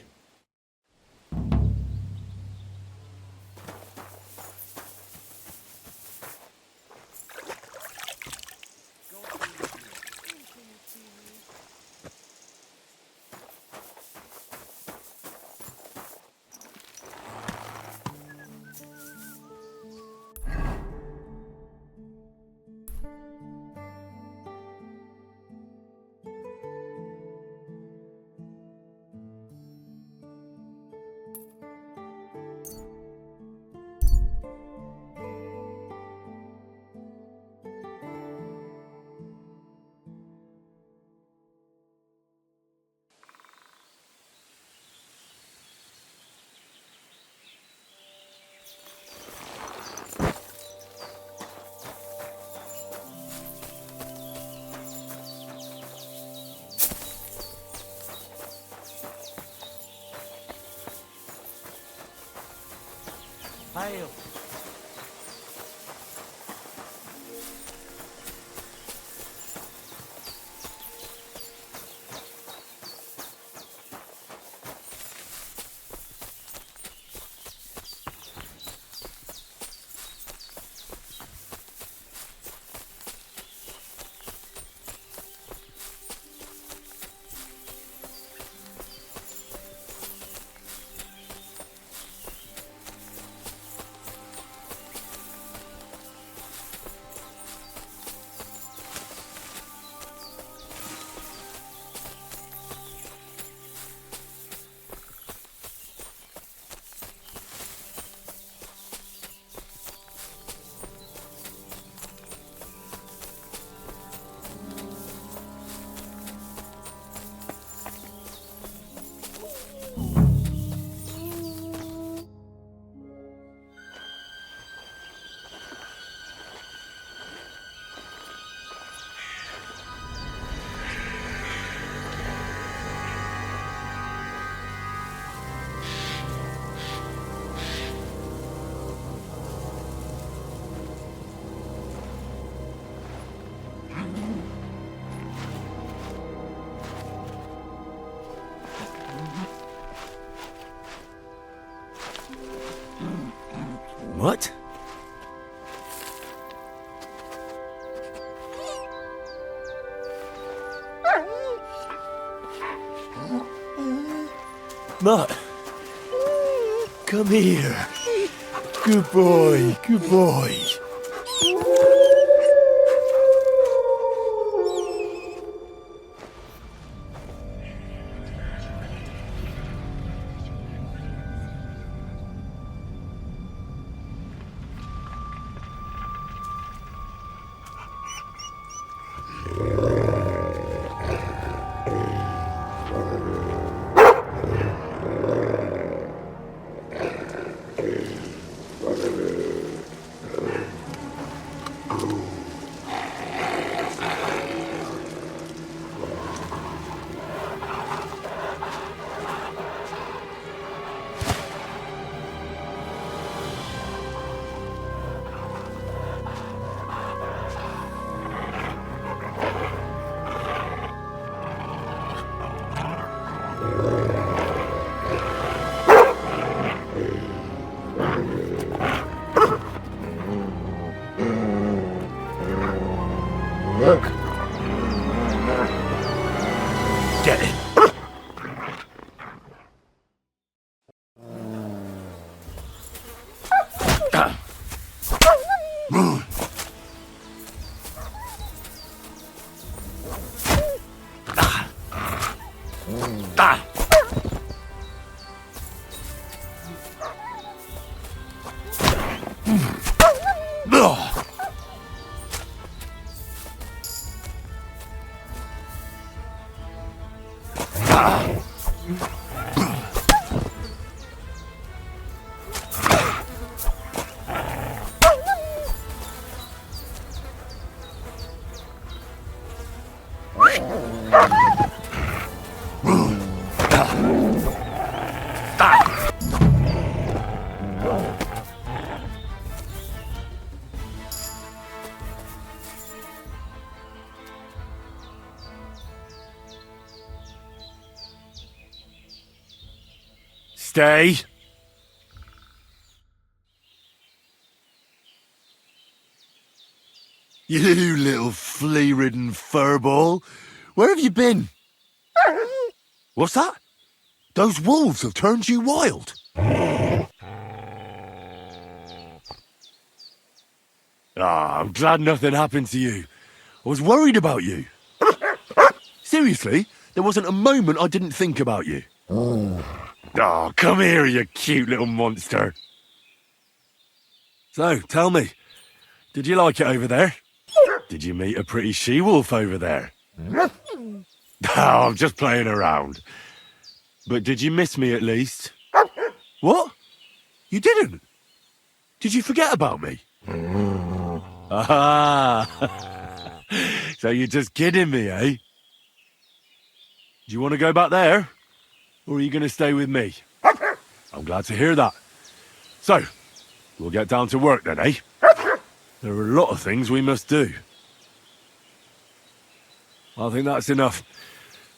Hail. What? Mutt, come here. Good boy, good boy. Stay. You little flea-ridden furball. Where have you been? What's that? Those wolves have turned you wild. Ah, I'm glad nothing happened to you. I was worried about you. Seriously, there wasn't a moment I didn't think about you. Oh, come here, you cute little monster. So, tell me, did you like it over there? Did you meet a pretty she-wolf over there? Oh, I'm just playing around. But did you miss me at least? What? You didn't? Did you forget about me? Ah, so you're just kidding me, eh? Do you want to go back there? Or are you going to stay with me? I'm glad to hear that. So, we'll get down to work then, eh? There are a lot of things we must do. I think that's enough.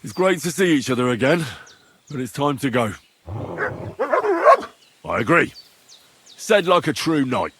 It's great to see each other again, but it's time to go. I agree. Said like a true knight.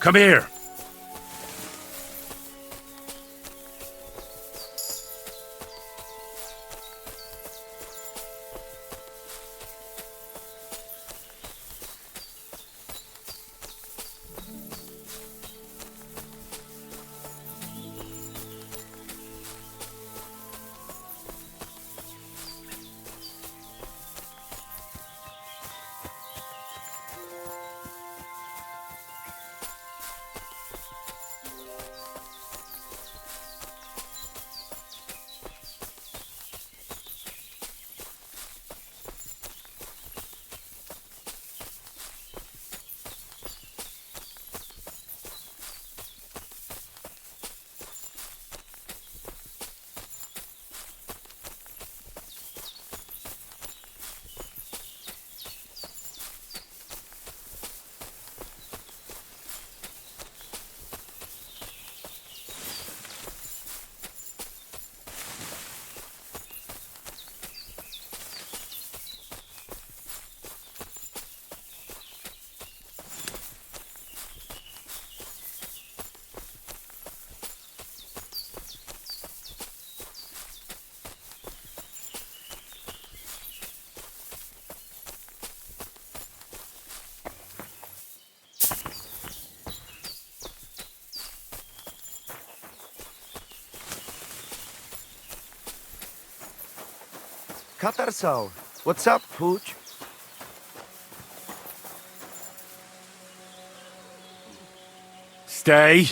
Come here. Katarsal. What's up, Pooch? Stay.